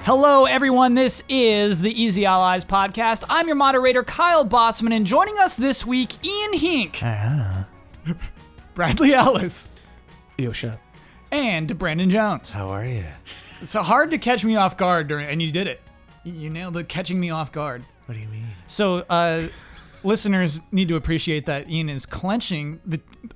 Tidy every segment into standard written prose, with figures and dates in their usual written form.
Hello, everyone. This is the Easy Allies podcast. I'm your moderator, Kyle Bossman, and joining us this week, Ian Hink, Bradley Ellis, Yosha. and Brandon Jones. How are you? It's so hard to catch me off guard and you did it. You nailed it, catching me off guard. What do you mean? So, listeners need to appreciate that Ian is clenching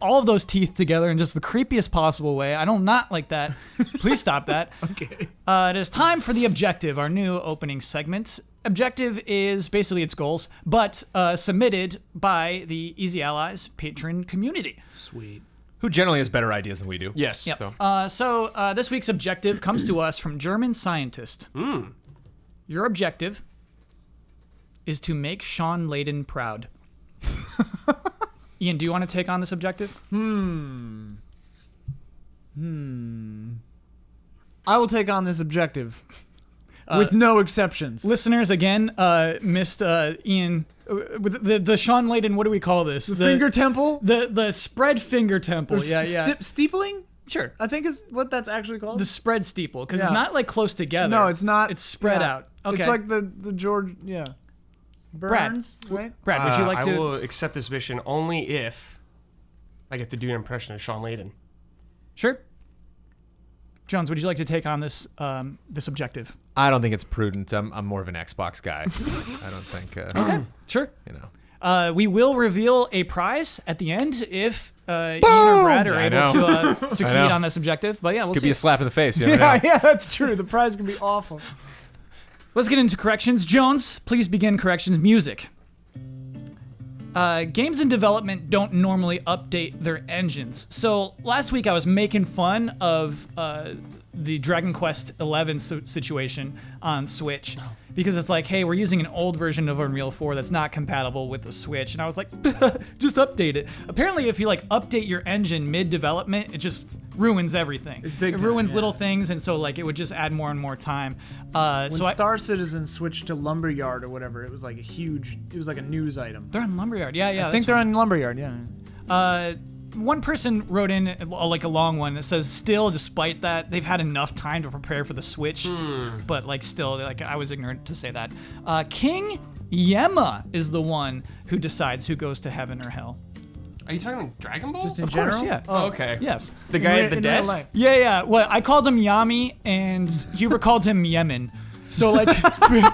all of those teeth together in just the creepiest possible way. I don't not like that. Please stop that. Okay. It is time for the objective, our new opening segment. Objective is basically its goals, but submitted by the Easy Allies patron community. Sweet. Who generally has better ideas than we do. Yes. Yep. So this week's objective comes to us from German scientist. Your objective is to make Sean Layden proud. Ian, do you want to take on this objective? I will take on this objective with no exceptions. Listeners, again, missed Ian with the Sean Layden. What do we call this? The finger temple? The spread finger temple. Or Yeah. Steepling? Sure. I think is what that's actually called. The spread steeple, because Yeah. it's not like close together. No, it's not. It's spread yeah. out. Okay. It's like the George, Burns, right? Brad, would you like I to? will accept this mission only if I get to do an impression of Sean Layden. Sure. Jones, would you like to take on this this objective? I don't think it's prudent. I'm more of an Xbox guy. I don't think. Okay. Sure. You know. We will reveal a prize at the end if Ian or Brad are able to succeed on this objective. But yeah, we'll Could see. be a slap in the face. You never know. Yeah, that's true. The prize can be awful. Let's get into corrections. Jones, please begin corrections music. Games in development don't normally update their engines. So last week I was making fun of the Dragon Quest XI situation on Switch because it's like, hey, we're using an old version of Unreal 4 that's not compatible with the Switch. And I was like, just update it. Apparently, if you like update your engine mid-development, it just ruins everything. It's big It time, ruins yeah. little things, and so like it would just add more and more time. When Star Citizen switched to Lumberyard or whatever, it was like a news item. they're on Lumberyard. Yeah. I think they're on Lumberyard, yeah. One person wrote in like a long one that says, still, despite that, they've had enough time to prepare for the Switch, but like still, like I was ignorant to say that. King Yema is the one who decides who goes to heaven or hell. Are you talking Dragon Ball? Just in Of general? course, yeah. Oh, okay. Yes. The guy at the In real desk? life. Yeah. Well, I called him Yami, and Huber called him Yemen. So like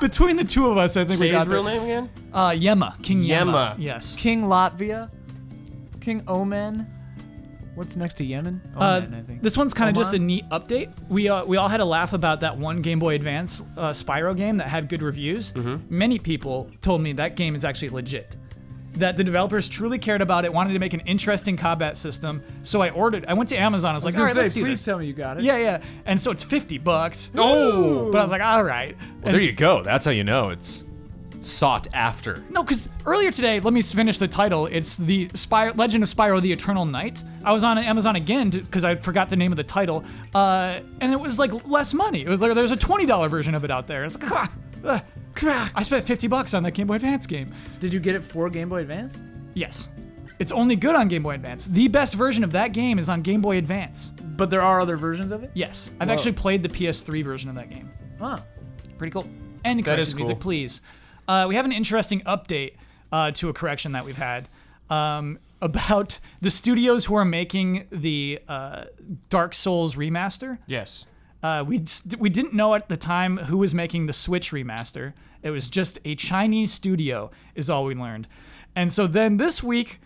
between the two of us, I think Say we got his real the- name again? Yema. King Yema. Yema. Yes. King Latvia, King Oman. What's next to Yemen? Oman, I think. This one's kind of just a Oman? neat update. We all had a laugh about that one Game Boy Advance Spyro game that had good reviews. Many people told me that game is actually legit. That the developers truly cared about it, wanted to make an interesting combat system. So I went to Amazon. I was like, all right, let's see please this. tell me you got it. Yeah. And so it's $50. Oh. But I was like, all right. Well, there you go. That's how you know it's sought after. No, because earlier today, let me finish the title. It's the Legend of Spyro: The Eternal Night. I was on Amazon again because I forgot the name of the title, and it was like less money. It was like there's a $20 version of it out there. It's like, I spent $50 on that Game Boy Advance game. Did you get it for Game Boy Advance? Yes, it's only good on Game Boy Advance. The best version of that game is on Game Boy Advance. But there are other versions of it? Yes, I've Whoa. actually played the PS3 version of that game. Huh. Pretty cool. And That correction is music, cool. please. We have an interesting update to a correction that we've had about the studios who are making the Dark Souls remaster. Yes. We didn't know at the time who was making the Switch remaster. It was just a Chinese studio, is all we learned. And so then this week,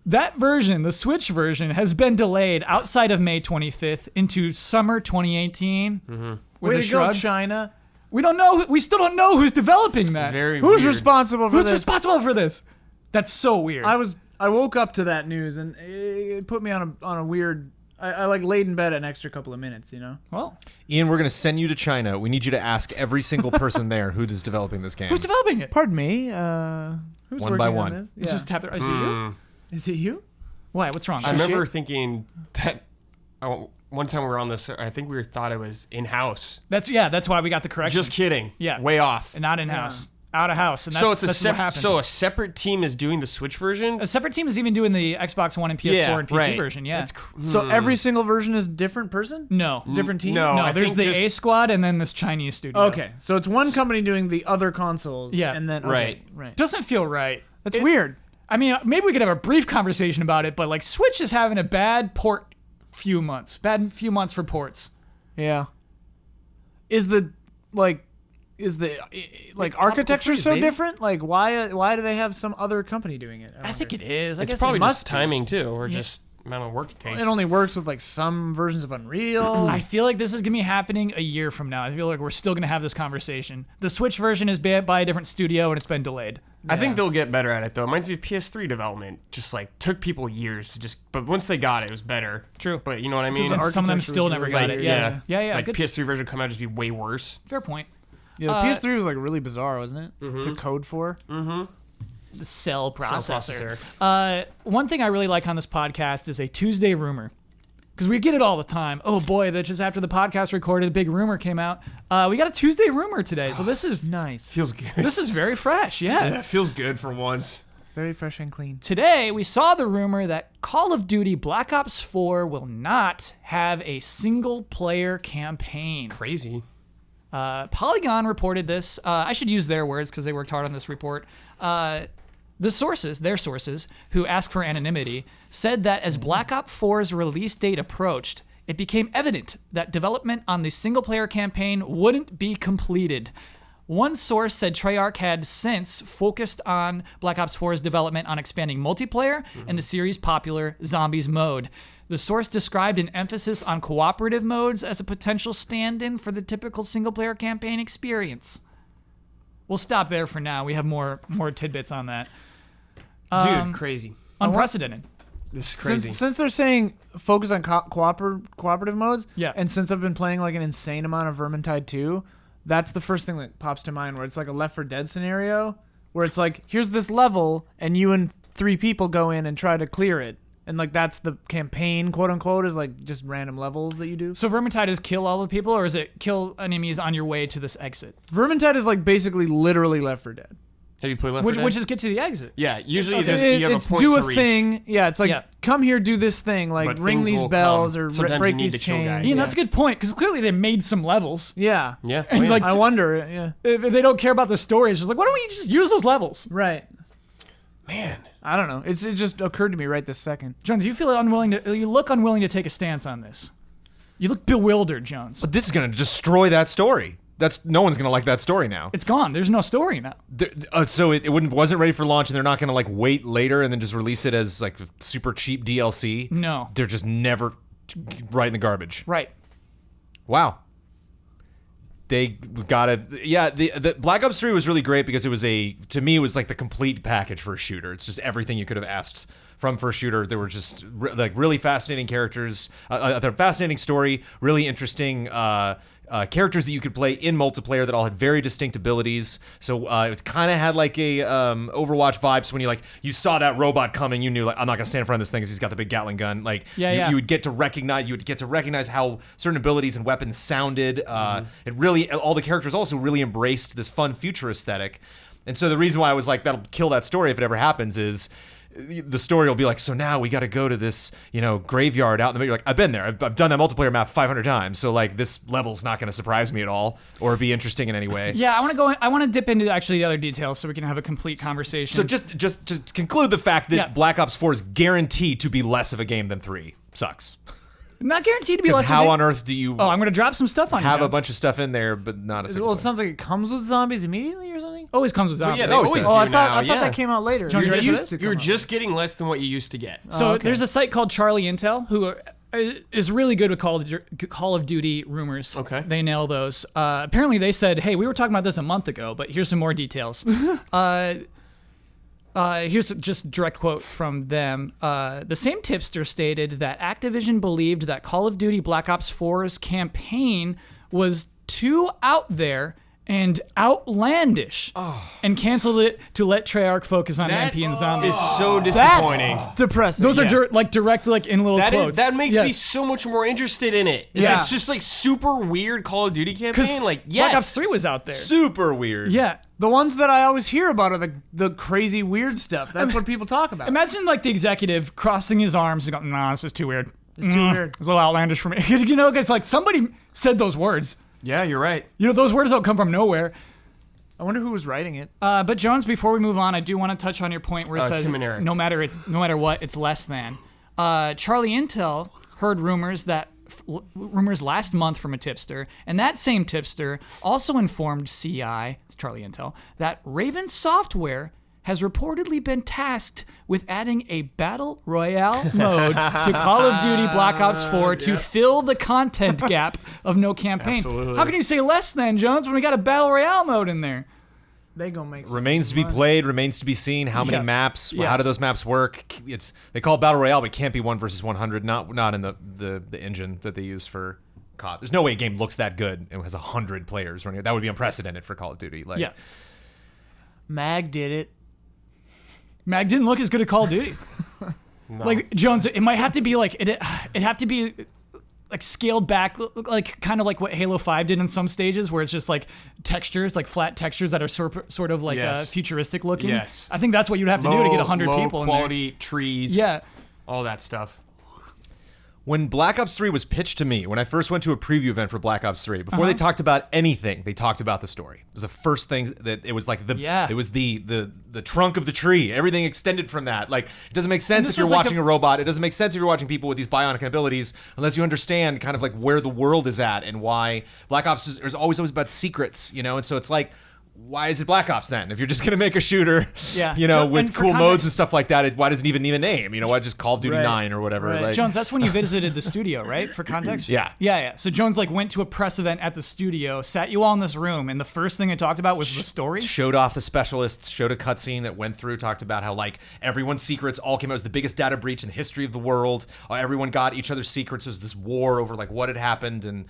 that version, the Switch version, has been delayed outside of May 25th into summer 2018. With Way a to go, shrug. China. We don't know. We still don't know who's developing that. Very Who's weird. responsible for Who's this? responsible for this? That's so weird. I woke up to that news and it put me on a weird. I like laid in bed an extra couple of minutes, you know. Well, Ian, we're going to send you to China. We need you to ask every single person there who is developing this game. who's developing it? Pardon me. Who's One working by on one. this? You Yeah. just tap it. Is it you? Is it you? Why? What's wrong? I remember thinking that one time we were on this, I think we thought it was in-house. That's why we got the correction. Just kidding. Yeah. Way off. Not in house. out of house, and that's, So it's that's what happens. a separate team is doing the Switch version. A separate team is even doing the Xbox One and PS4 and PC version. Yeah. So every single version is different person? No. Different team? No. No, I there's think the A Squad and then this Chinese studio. Okay, so it's one company doing the other consoles. Yeah. And then Right. right. Doesn't feel right. That's weird. I mean, maybe we could have a brief conversation about it, but like Switch is having a bad few months for ports. Yeah. Is the architecture freeze, so baby. different? Like why do they have some other company doing it? I think it is. I It's guess probably it just must be. timing too, or just amount of work it takes. It only works with like some versions of Unreal. I feel like this is gonna be happening a year from now. I feel like we're still gonna have this conversation. The Switch version is by a different studio and it's been delayed. I think they'll get better at it though. It reminds me of PS3 development. Just like took people years to but once they got it, it was better. True. But you know what I mean? And some of them architecture still was never really got weird. it. Yeah. Like Good. PS3 version come out just be way worse. Fair point. Yeah, the PS3 was like really bizarre, wasn't it? To code for. The cell processor. processor. One thing I really like on this podcast is a Tuesday rumor. Because we get it all the time. Oh boy, that just after the podcast recorded, a big rumor came out. We got a Tuesday rumor today, so this is Nice. Feels good. this is very fresh. Yeah, it feels good for once. Very fresh and clean. Today, we saw the rumor that Call of Duty Black Ops 4 will not have a single-player campaign. Crazy. Polygon reported this. I should use their words because they worked hard on this report. Their sources, who asked for anonymity, said that as Black Ops 4's release date approached, it became evident that development on the single-player campaign wouldn't be completed. One source said Treyarch had since focused on Black Ops 4's development on expanding multiplayer and the series' popular Zombies mode. The source described an emphasis on cooperative modes as a potential stand-in for the typical single-player campaign experience. We'll stop there for now. We have more tidbits on that. Dude, crazy. Unprecedented. This is crazy. Since they're saying focus on cooperative modes, Yeah. and since I've been playing like an insane amount of Vermintide 2, that's the first thing that pops to mind, where it's like a Left 4 Dead scenario, where it's like, here's this level, and you and 3 people go in and try to clear it. And like that's the campaign, quote unquote, is like just random levels that you do. So Vermintide is kill all the people, or is it kill enemies on your way to this exit? Vermintide is like basically literally Left 4 Dead. Have you played Left 4 Dead? Which is get to the exit. Yeah, usually Okay. you have It's a point do to a reach. thing. Yeah, it's like Yeah. come here, do this thing, like But ring things these will bells come. or Sometimes break you need these to kill chains. guys. Ian, that's a good point, because clearly they made some levels. Yeah. Yeah. And, like, I wonder. Yeah. If they don't care about the story, it's just like, why don't we just use those levels? Right. man. I don't know. It just occurred to me right this second. Jones, you look unwilling to take a stance on this. You look bewildered, Jones. But this is going to destroy that story. No one's going to like that story now. It's gone. There's no story now. So it wasn't ready for launch, and they're not going to like wait later and then just release it as like super cheap DLC. No. They're just never right in the garbage. Right. Wow. They got it. Yeah, the Black Ops 3 was really great because to me, it was like the complete package for a shooter. It's just everything you could have asked from for a shooter. There were just like really fascinating characters, a fascinating story, really interesting characters that you could play in multiplayer that all had very distinct abilities. So it kind of had like a Overwatch vibes. So when you saw that robot coming, you knew like I'm not gonna stand in front of this thing because he's got the big Gatling gun. Like you would get to recognize how certain abilities and weapons sounded. It really all the characters also really embraced this fun future aesthetic. And so the reason why I was like that'll kill that story if it ever happens is the story will be like, so now we got to go to this, graveyard out in the middle. You're like, I've been there. I've done that multiplayer map 500 times. So like this level's not going to surprise me at all or be interesting in any way. Yeah, I want to dip into actually the other details so we can have a complete conversation. So just to conclude the fact that Black Ops 4 is guaranteed to be less of a game than 3 sucks. Not guaranteed to be less. Because how on earth do you I'm going to drop some stuff on you. have a Jones. bunch of stuff in there, but not a single Well, it player? sounds like it comes with zombies immediately or something. Always comes with zombies. yeah, they always Oh, do I now, thought that came out later. John, you ready for this? You're just getting less than what you used to get. So okay. there's a site called Charlie Intel who is really good with Call of Duty rumors. Okay. They nail those. Apparently they said, hey, we were talking about this a month ago, but here's some more details. Here's just direct quote from them. The same tipster stated that Activision believed that Call of Duty Black Ops 4's campaign was too out there and outlandish and canceled it to let Treyarch focus on That MP and zombies. is so disappointing. That's depressing. Those are Yeah. direct like in little quotes. That makes me Yes. so much more interested in it. If Yeah. it's just like super weird Call of Duty campaign, like Black Ops yes. 3 was out there. Super weird. Yeah. The ones that I always hear about are the crazy weird stuff. That's what people talk about. Imagine like the executive crossing his arms and going, "Nah, this is too weird. It's too weird. It's a little outlandish for me." You know, it's like somebody said those words. Yeah, you're right. You know, those words don't come from nowhere. I wonder who was writing it. But Jones, before we move on, I do want to touch on your point where it says Tim and Eric. no matter what, it's less than. Charlie Intel heard rumors last month from a tipster, and that same tipster also informed CI, Charlie Intel, that Raven Software has reportedly been tasked with adding a battle royale mode to Call of Duty Black Ops 4 to fill the content gap of no campaign. Absolutely. How can you say less than, Jones, when we got a battle royale mode in there? They gonna make some Remains to be money. played, remains to be seen. How many Yeah. maps? Yes. How do those maps work? They call it Battle Royale, but it can't be 1 versus 100. Not in the engine that they use for COD. There's no way a game looks that good and has 100 players running it. That would be unprecedented for Call of Duty. Like, Yeah. Mag did it. Mag didn't look as good at Call of Duty. Like Jones, it might have to be like it have to be like scaled back, like kind of like what Halo 5 did in some stages, where it's just like textures, like flat textures that are sort of like Yes. futuristic looking. Yes. I think that's what you'd have to do to get 100 low people in there. quality trees. Yeah. all that stuff. when Black Ops 3 was pitched to me, when I first went to a preview event for Black Ops 3, before they talked about anything, they talked about the story. It was the first thing that it was like it was the trunk of the tree. Everything extended from that. Like, it doesn't make sense this if you're was like watching a robot. It doesn't make sense if you're watching people with these bionic abilities unless you understand kind of like where the world is at and why Black Ops is always about secrets, you know? And so it's like, why is it Black Ops then? If you're just gonna make a shooter, Yeah. you know, And with for cool context- modes and stuff like that, why does it even need a name? You know, why just Call of Duty Right. 9 or whatever? Right. Like, Jones, that's when you visited the studio, right? For context? Yeah. Yeah. So Jones like went to a press event at the studio, sat you all in this room, and the first thing they talked about was the story. showed off the specialists, showed a cutscene that went through, talked about how like everyone's secrets all came out. It was the biggest data breach in the history of the world. Everyone got each other's secrets. There was this war over like what had happened and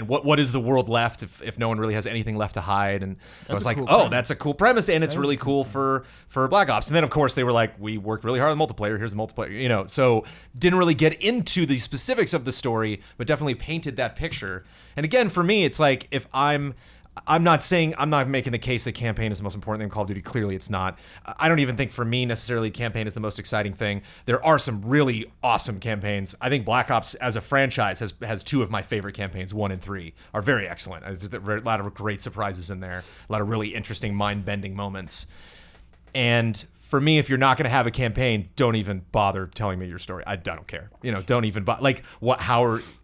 what is the world left if no one really has anything left to hide. And I was like, cool oh, premise. that's a cool premise, and it's really cool for Black Ops. And then of course they were like, we worked really hard on the multiplayer. Here's the multiplayer, you know. So didn't really get into the specifics of the story, but definitely painted that picture. And again, for me, it's like if I'm not making the case that campaign is the most important thing in Call of Duty. Clearly it's not. I don't even think for me necessarily campaign is the most exciting thing. There are some really awesome campaigns. I think Black Ops as a franchise has two of my favorite campaigns, 1 and 3, are very excellent. There's a lot of great surprises in there, a lot of really interesting mind-bending moments. And for me, if you're not going to have a campaign, don't even bother telling me your story. I don't care. You know, don't even like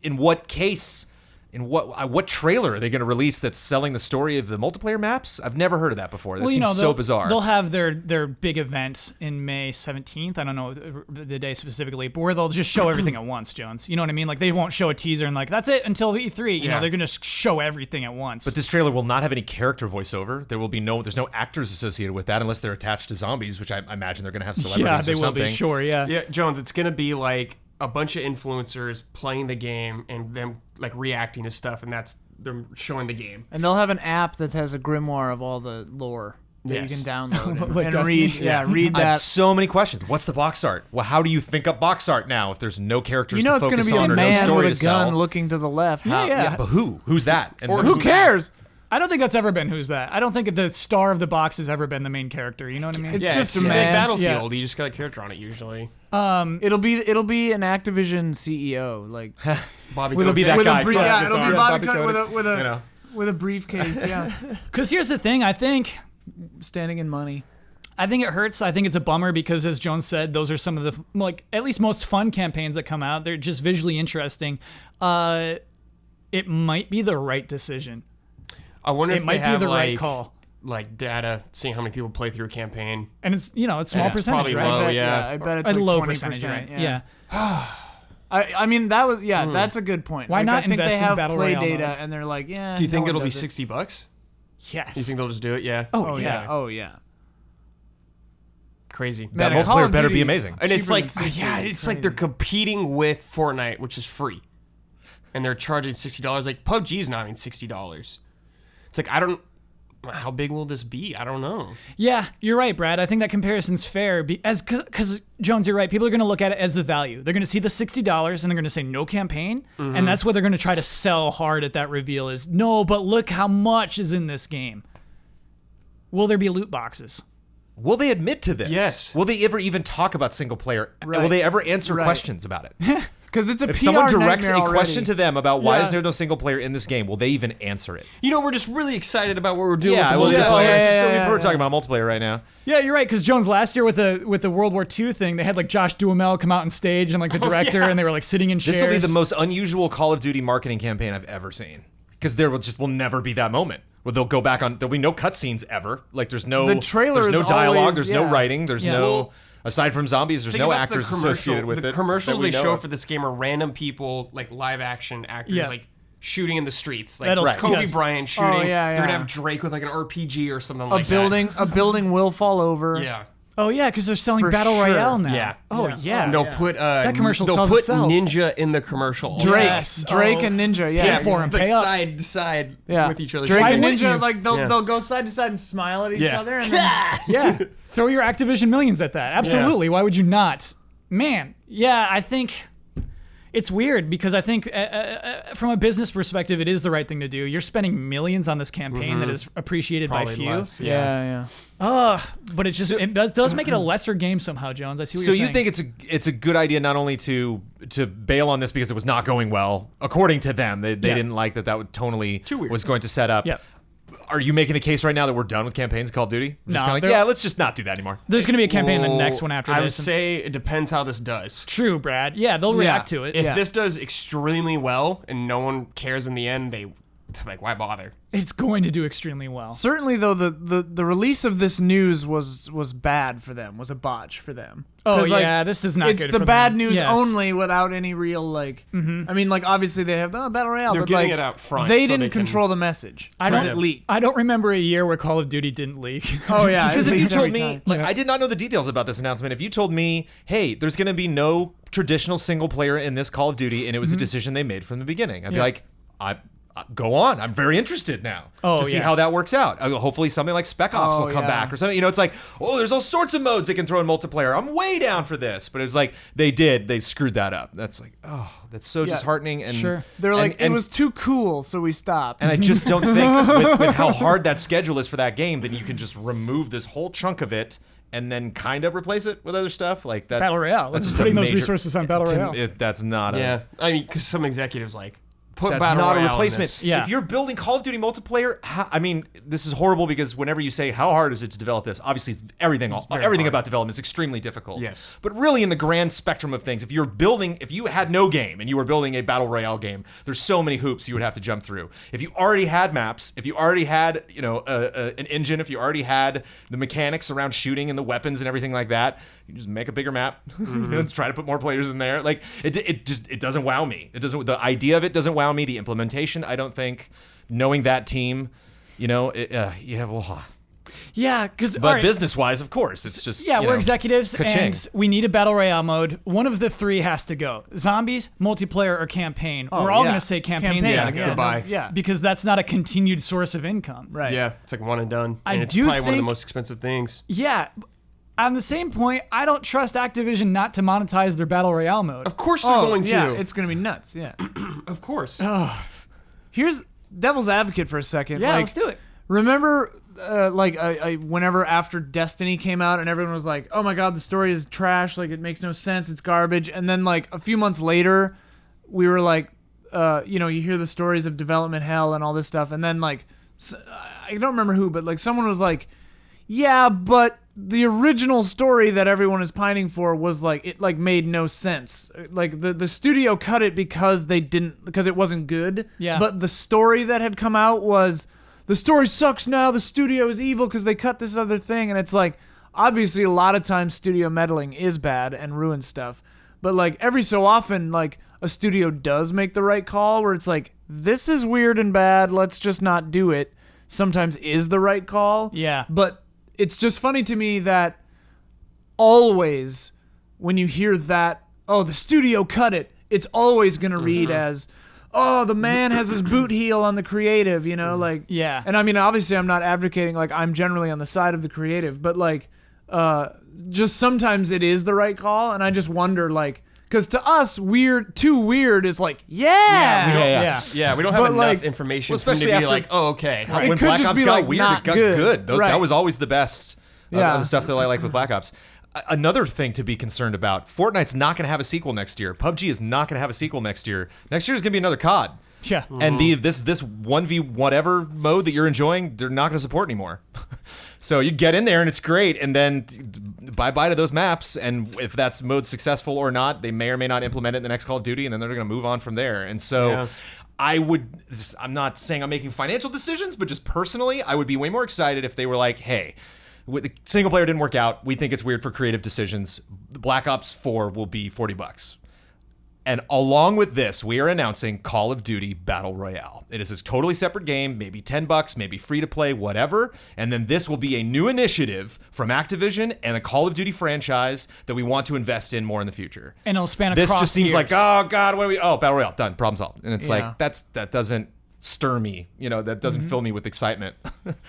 in what case. In what trailer are they going to release that's selling the story of the multiplayer maps? I've never heard of that before. That seems so bizarre. They'll have their big event in May 17th. I don't know the day specifically, but where they'll just show everything at once, Jones. You know what I mean? Like they won't show a teaser and like that's it until E3. You know, they're going to show everything at once. But this trailer will not have any character voiceover. There's no actors associated with that unless they're attached to zombies, which I imagine they're going to have celebrities yeah, or they will something. be. Sure, yeah. Yeah, Jones, it's gonna be like a bunch of influencers playing the game and them like reacting to stuff, and that's them showing the game. And they'll have an app that has a grimoire of all the lore that Yes. you can download Like and Destiny? read. Yeah, read I have that. so many questions. What's the box art? Well, how do you think up box art now if there's no characters You know, to it's going to focus be on a or no man story with to a gun sell? looking to the left. Yeah, yeah. But who? Who's that? And Or who cares? I don't think that's ever been who's that. I don't think the star of the box has ever been the main character. You know what I mean? It's Yeah, just it's a like man. Battlefield. You just got a character on it usually. It'll be an Activision CEO like Bobby It'll be that with guy. a brief, Cross yeah, his it'll be arms. Bobby Bobby Cody with a You know. with a briefcase. Yeah, Because here's the thing. I think standing in money. it hurts. I think it's a bummer because, as Jones said, those are some of the like at least most fun campaigns that come out. They're just visually interesting. It might be the right decision. I wonder It if might they be have the like, right call. like data, seeing how many people play through a campaign. And it's it's small it's percentage, probably right? low. I bet, yeah. I bet it's A like low 20%, percentage, right? Yeah. I mean that was that's a good point. Why Like, not I think invest they in have Battle play Royale data mode? and they're like, yeah. Do you think no it'll one be does it. $60? Yes. Do you think they'll just do it? Yeah. Oh, Oh yeah. yeah. Oh yeah. Crazy. That Man, Call multiplayer of better be Duty- amazing. And it's cheaper like, than 60, yeah, it's like crazy. they're competing with Fortnite, which is free, and they're charging $60. Like PUBG's not even $60. It's like I don't how big will this be? I don't know. Yeah, you're right, Brad. I think that comparison's fair because Jones, you're right. People are going to look at it as a value. They're going to see the $60 and they're going to say no campaign, and that's what they're going to try to sell hard at that reveal is no, but look how much is in this game. Will there be loot boxes? Will they admit to this? Yes. Will they ever even talk about single player? Right. Will they ever answer Right. questions about it? Because it's a If PR someone directs a nightmare question already. to them about why Yeah. is there no single player in this game, will they even answer it? We're just really excited about what we're doing Yeah, with well, the multiplayer. we're talking about multiplayer right now. Yeah, you're right. Because Jones, last year with the World War II thing, they had like Josh Duhamel come out on stage and like the director, and they were like sitting in chairs. This will be the most unusual Call of Duty marketing campaign I've ever seen. Because there will never be that moment where they'll go back on. There'll be no cutscenes ever. Like there's no The trailer there's no is dialogue. always- There's yeah. no writing. There's Yeah. no Well, aside from zombies. There's Think no about the actors commercial- associated with the it. commercials that we they know show of. for this game are random people, like live action actors, Yeah. like shooting in the streets, like That'll- Kobe yes. Bryant shooting. Oh, yeah, They're gonna yeah. have Drake with like an RPG or something A like building will fall over. that. Yeah. Oh yeah, because they're selling For Battle sure. Royale now. Yeah. Oh Yeah. yeah. And they'll put commercial they'll sells put itself. Ninja in the commercial. Drake, Yes. Drake Oh. and Ninja. Pay Yeah, for 'em. like Pay up. side to side Yeah. with each other. Drake Why and wouldn't Ninja, you? like they'll Yeah. they'll go side to side and smile at each Yeah. other, and then Yeah. Throw your Activision millions at that. Absolutely. Why would you not? Man, yeah, I think it's weird because I think from a business perspective, it is the right thing to do. You're spending millions on this campaign that is appreciated by Probably few. less. yeah. But it just it does make it a lesser game somehow, Jones. I see what So you're you saying. think it's a good idea not only to bail on this because it was not going well, according to them, they Yeah. didn't like that would tonally Too weird. was going to set up. Yeah. Are you making the case right now that we're done with campaigns in Call of Duty? We're just No, kinda like, they're- yeah, let's just not do that anymore. There's going to be a campaign in the next Well, one after I would this. and- say it depends how this does. True, Brad. Yeah, they'll react to it. If this does extremely well and no one cares in the end, like why bother? It's going to do extremely well. Certainly, though, the release of this news was bad for them. Was a botch for them. Oh 'Cause, like, yeah, this is not it's good the for bad them. news Yes. only without any real like. I mean, like obviously they have the Battle Royale, They're but getting like it out front they so didn't they can- control the message. I Because don't- it leaked. I don't remember a year where Call of Duty didn't leak. Oh yeah, Because it if you leaks told every me, time. like, I did not know the details about this announcement. If you told me, hey, there's going to be no traditional single player in this Call of Duty, and it was a decision they made from the beginning, I'd be Yeah. like, go on. I'm very interested now to see yeah. how that works out. Hopefully, something like Spec Ops Oh, will come yeah. back or something. You know, it's like, oh, there's all sorts of modes they can throw in multiplayer. I'm way down for this, but it was like they screwed that up. That's like, oh, that's so disheartening. And Sure. They're like, and it was too cool, so we stopped. And I just don't think with how hard that schedule is for that game, that you can just remove this whole chunk of it and then kind of replace it with other stuff like that. Battle Royale. That's Let's just putting a those major- resources on Battle to- Royale. That's not a. Yeah, I mean, because some executives like put That's Battle not a Royale in replacement. this. Yeah. If you're building Call of Duty multiplayer, I mean, this is horrible because whenever you say how hard is it to develop this, obviously everything hard. about development is extremely difficult. Yes. But really, in the grand spectrum of things, if you had no game and you were building a battle royale game, there's so many hoops you would have to jump through. If you already had maps, if you already had an engine, if you already had the mechanics around shooting and the weapons and everything like that, you just make a bigger map. Try to put more players in there. Like it doesn't wow me. The idea of it doesn't wow me. The implementation, I don't think, knowing that team, Yeah, because but business-wise, of course, it's just we're executives ka-ching. and we need a battle royale mode. One of the three has to go: zombies, multiplayer, or campaign. We're all yeah. gonna say campaign's Campaign, gotta go. goodbye. Yeah. Because that's not a continued source of income. Right. Yeah, it's like one and done. I And it's do probably one of the think- most expensive things. Yeah. On the same point, I don't trust Activision not to monetize their battle royale mode. Of course they're Oh, going to. yeah, it's gonna be nuts. Yeah. of course. Here's devil's advocate for a second. Yeah, like, let's do it. Remember, whenever after Destiny came out and everyone was like, "Oh my God, the story is trash. Like, it makes no sense. It's garbage." And then like a few months later, we were like, you hear the stories of development hell and all this stuff, and then like, I don't remember who, but like someone was like, "Yeah, but the original story that everyone is pining for was like it like made no sense. Like the studio cut it because it wasn't good. Yeah. But the story that had come out was." The story sucks now. The studio is evil because they cut this other thing. And it's like, obviously, a lot of times studio meddling is bad and ruins stuff. But like every so often, like a studio does make the right call where it's like, this is weird and bad. Let's just not do it. Sometimes is the right call. Yeah. But it's just funny to me that always when you hear that, oh, the studio cut it, it's always going to read as, oh, the man has his boot heel on the creative, like Yeah. And I mean, obviously, I'm not advocating like I'm generally on the side of the creative, but like, just sometimes it is the right call, and I just wonder like. Because to us, too weird is like, Yeah. We don't have But, enough like, information well, for them to especially be after- like, oh, okay. When It could Black just Ops be, got like, weird, not it got good. good. Right. That was always the best Yeah. of the stuff that I like with Black Ops. Another thing to be concerned about, Fortnite's not going to have a sequel next year. PUBG is not going to have a sequel next year. Next year is going to be another COD. Yeah. And this 1v whatever mode that you're enjoying, they're not going to support anymore. So you get in there and it's great, and then bye-bye to those maps, and if that's mode successful or not, they may or may not implement it in the next Call of Duty, and then they're going to move on from there. And so I'm not saying I'm making financial decisions, but just personally, I would be way more excited if they were like, hey, the single player didn't work out. We think it's weird for creative decisions. Black Ops 4 will be $40. And along with this, we are announcing Call of Duty Battle Royale. It is a totally separate game, maybe $10, maybe free to play, whatever. And then this will be a new initiative from Activision and a Call of Duty franchise that we want to invest in more in the future. And it'll span This across just seems years. like, oh God, what are we? Oh, Battle Royale, done, problem solved. And it's Yeah. like that doesn't stir me. That doesn't fill me with excitement.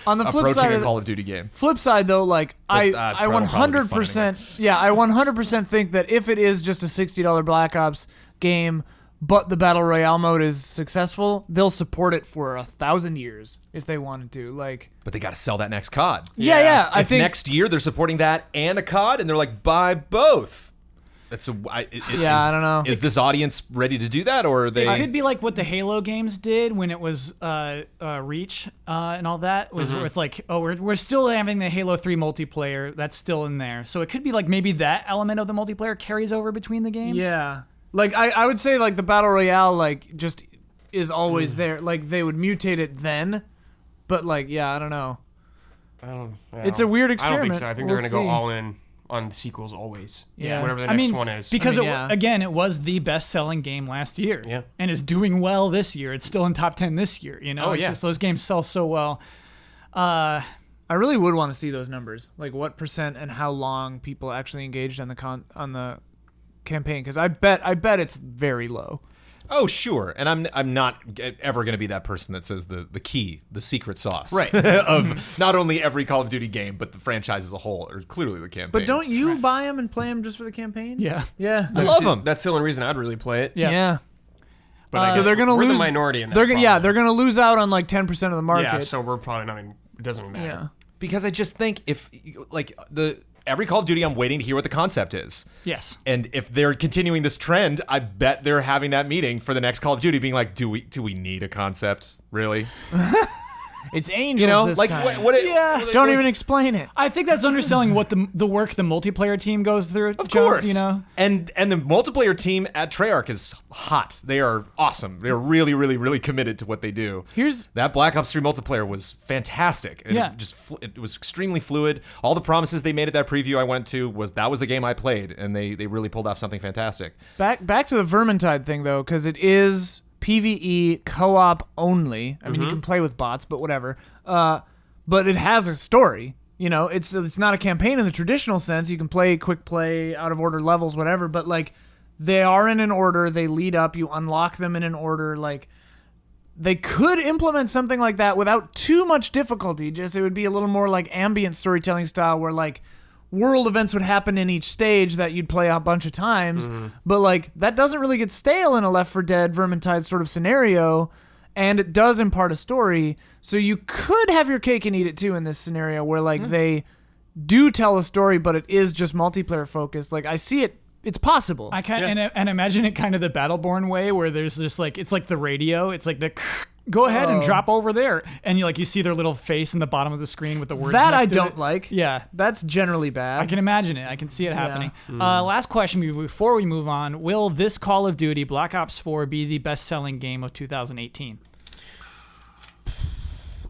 On the flip approaching side a of Call of Duty game. Flip side though, like I that'll probably be fun 100%, yeah, I 100% think that if it is just a $60 Black Ops game, but the Battle Royale mode is successful, they'll support it for 1,000 years if they wanted to. Like, But they got to sell that next COD. yeah, I If think next year they're supporting that and a COD, and they're like, buy both. That's I don't know. Is this audience ready to do that, or are they? It could be like what the Halo games did when it was Reach and all that. Where it's like, oh, we're still having the Halo 3 multiplayer. That's still in there. So it could be like maybe that element of the multiplayer carries over between the games. Yeah. Like I would say like the Battle Royale like just is always there. Like they would mutate it then, but like I don't know. It's a weird I don't think experiment. so. I think We'll they're going to see. go all in on the sequels always. Yeah. Whatever the I next mean, one is. because yeah. again, it was the best-selling game last year. Yeah. And is doing well this year. It's still in top 10 this year. Oh, It's yeah. just those games sell so well. I really would want to see those numbers, like what percent and how long people actually engaged on the campaign, because I bet it's very low. Oh, sure. And I'm not ever going to be that person that says the key, the secret sauce, Right. of not only every Call of Duty game, but the franchise as a whole, or clearly the campaign. But don't you buy them and play them just for the campaign? Yeah. Yeah. I love them. That's the only reason I'd really play it. Yeah. But I So guess they're gonna we're lose the minority in that. They're problem. they're gonna lose out on like 10% of the market. Yeah, so we're probably not even. It doesn't even matter. Yeah. Because I just think if every Call of Duty, I'm waiting to hear what the concept is. Yes. And if they're continuing this trend, I bet they're having that meeting for the next Call of Duty, being like, do we need a concept? Really? It's angels this like time. Yeah. Don't even explain it. I think that's underselling what the work the multiplayer team goes through. Of Jones, course, and the multiplayer team at Treyarch is hot. They are awesome. They are really, really, really committed to what they do. That Black Ops 3 multiplayer was fantastic. And Yeah. it was extremely fluid. All the promises they made at that preview I went to was a game I played, and they really pulled off something fantastic. Back to the Vermintide thing though, because it is PvE co-op only. I mean, you can play with bots, but whatever. But it has a story. It's not a campaign in the traditional sense. You can play quick play, out of order levels, whatever. But like, they are in an order. They lead up. You unlock them in an order. Like, they could implement something like that without too much difficulty. Just it would be a little more like ambient storytelling style, where like world events would happen in each stage that you'd play a bunch of times. But like that doesn't really get stale in a Left 4 Dead Vermintide sort of scenario, and it does impart a story. So you could have your cake and eat it too in this scenario, where like they do tell a story, but it is just multiplayer focused. Like I see it. It's possible. I kind and imagine it kind of the Battleborn way, where there's just like it's like the radio. It's like the go ahead and drop over there, and you see their little face in the bottom of the screen with the words. That next I to don't it. like. Yeah, That's generally bad. I can imagine it. I can see it happening. Last question before we move on: will this Call of Duty Black Ops 4 be the best-selling game of 2018?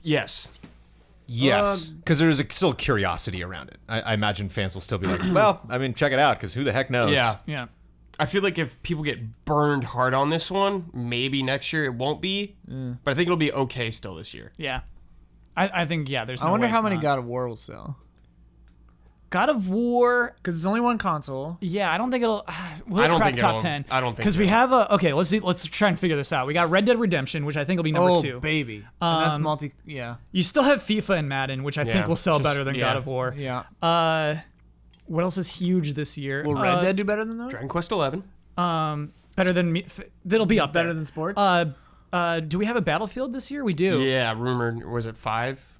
Yes. Yes, because there's still curiosity around it. I imagine fans will still be like, well, I mean, check it out, because who the heck knows? Yeah. Yeah. I feel like if people get burned hard on this one, maybe next year it won't be. But I think it'll be okay still this year. Yeah. I think there's. I no wonder way how it's many not. God of War will sell. God of War. Because it's only one console. Yeah, I don't think it'll. Will I it don't crack think top it'll- 10? I don't think because it we will. have a. Okay, let's see. Let's try and figure this out. We got Red Dead Redemption, which I think will be number 2. Baby. And that's multi. Yeah. You still have FIFA and Madden, which I think Yeah, will sell just- better than yeah. God of War. Yeah. What else is huge this year? Will Red Dead do better than those? Dragon Quest 11. Better than me? That'll be up Better there. than sports? Do we have a Battlefield this year? We do. Yeah, rumored. Was it 5?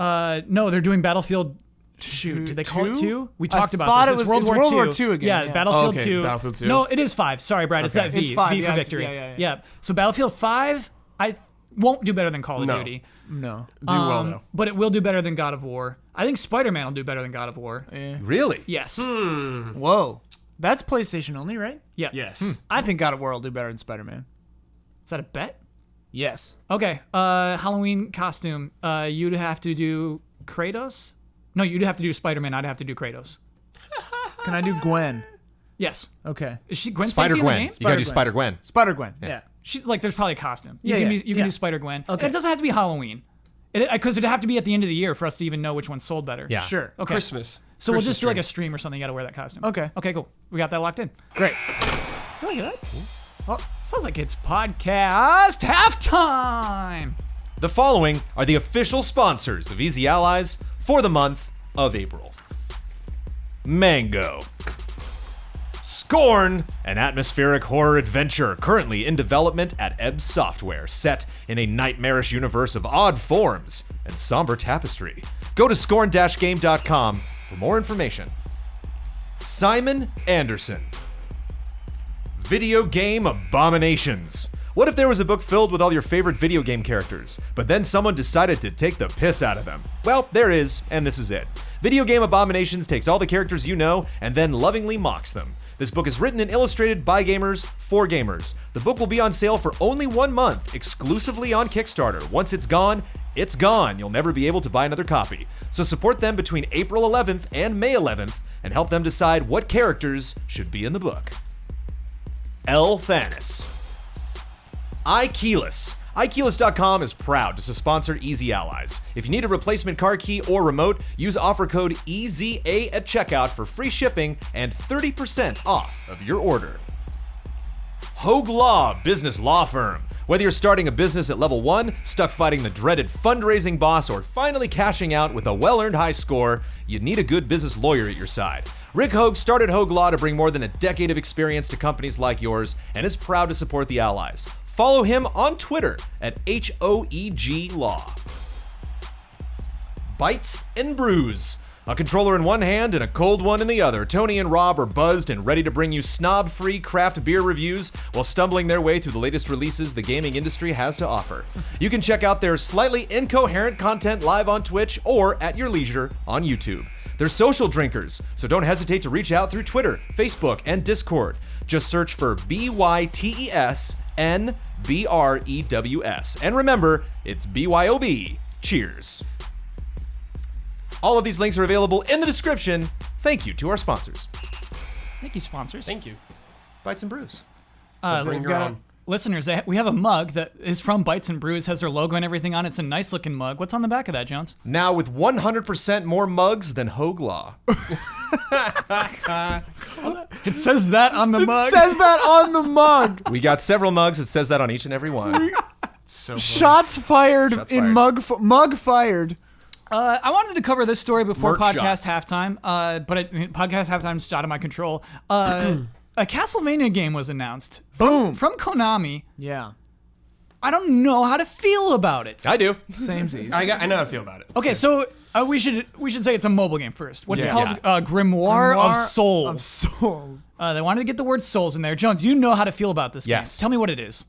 No, they're doing Battlefield. Shoot, did they call it 2? We talked about thought this. it It's was- World it's War World II. War II again, Yeah, yeah. Battlefield Okay, 2. Battlefield 2. No, it is 5. Sorry, Brad. It's Okay. that V. It's 5, V yeah, for it's- victory. yeah. So Battlefield 5, I won't do better than Call of No. Duty. No. Do well though. But it will do better than God of War. I think Spider-Man will do better than God of War. Really? Yes. Whoa. That's PlayStation only, right? Yeah. Yes. I think God of War will do better than Spider-Man. Is that a bet? Yes. Okay. Halloween costume. You'd have to do Kratos? No, you'd have to do Spider-Man. I'd have to do Kratos. Can I do Gwen? Yes. Okay. Is she Gwen Spider Stacy in the Gwen. game? You gotta do Spider-Gwen. Spider Gwen. Spider-Gwen. Yeah. She like there's probably a costume. Yeah, You yeah, can yeah. do Spider Gwen. Okay. And it doesn't have to be Halloween. Because it'd have to be at the end of the year for us to even know which one sold better. Yeah. Sure. Okay. Christmas. So we'll Christmas just do like tree. a stream or something. You gotta wear that costume. Okay. Okay, cool. We got that locked in. Great. You like that? Oh, sounds like it's podcast halftime. The following are the official sponsors of Easy Allies for the month of April. Mango. Scorn, an atmospheric horror adventure currently in development at Ebb Software, set in a nightmarish universe of odd forms and somber tapestry. Go to scorn-game.com for more information. Simon Anderson. Video game abominations. What if there was a book filled with all your favorite video game characters, but then someone decided to take the piss out of them? Well, there is, and this is it. Video Game Abominations takes all the characters you know and then lovingly mocks them. This book is written and illustrated by gamers for gamers. The book will be on sale for only 1 month, exclusively on Kickstarter. Once it's gone, it's gone. You'll never be able to buy another copy. So support them between April 11th and May 11th and help them decide what characters should be in the book. L. Thanis. iKeyless. iKeyless.com is proud to sponsor Easy Allies. If you need a replacement car key or remote, use offer code EZA at checkout for free shipping and 30% off of your order. Hogue Law Business Law Firm. Whether you're starting a business at level 1, stuck fighting the dreaded fundraising boss, or finally cashing out with a well-earned high score, you need a good business lawyer at your side. Rick Hogue started Hogue Law to bring more than a decade of experience to companies like yours and is proud to support the Allies. Follow him on Twitter at HOEG Law. Bites and Brews. A controller in one hand and a cold one in the other, Tony and Rob are buzzed and ready to bring you snob-free craft beer reviews while stumbling their way through the latest releases the gaming industry has to offer. You can check out their slightly incoherent content live on Twitch or at your leisure on YouTube. They're social drinkers, so don't hesitate to reach out through Twitter, Facebook, and Discord. Just search for BYTESNBREWS. And remember, it's BYOB. Cheers. All of these links are available in the description. Thank you to our sponsors. Thank you, sponsors. Thank you. Bites and Brews. Bring We've your got own. listeners. We have a mug that is from Bites and Brews, has their logo and everything on it. It's a nice looking mug. What's on the back of that, Jones? Now with 100% more mugs than Hogue Law. It says that on the mug. Says that on the mug. We got several mugs. It says that on each and every one. So Shots fired Shots in fired. mug fired. I wanted to cover this story before Merch podcast shots. halftime, but podcast halftime is out of my control. A Castlevania game was announced. Boom. From Konami. Yeah. I don't know how to feel about it. I do. Samesies. I know how I feel about it. Okay, so we should say it's a mobile game first. What's it Yeah. called? Grimoire of Souls. Of Souls. They wanted to get the word souls in there. Jones, you know how to feel about this Yes. game. Tell me what it is.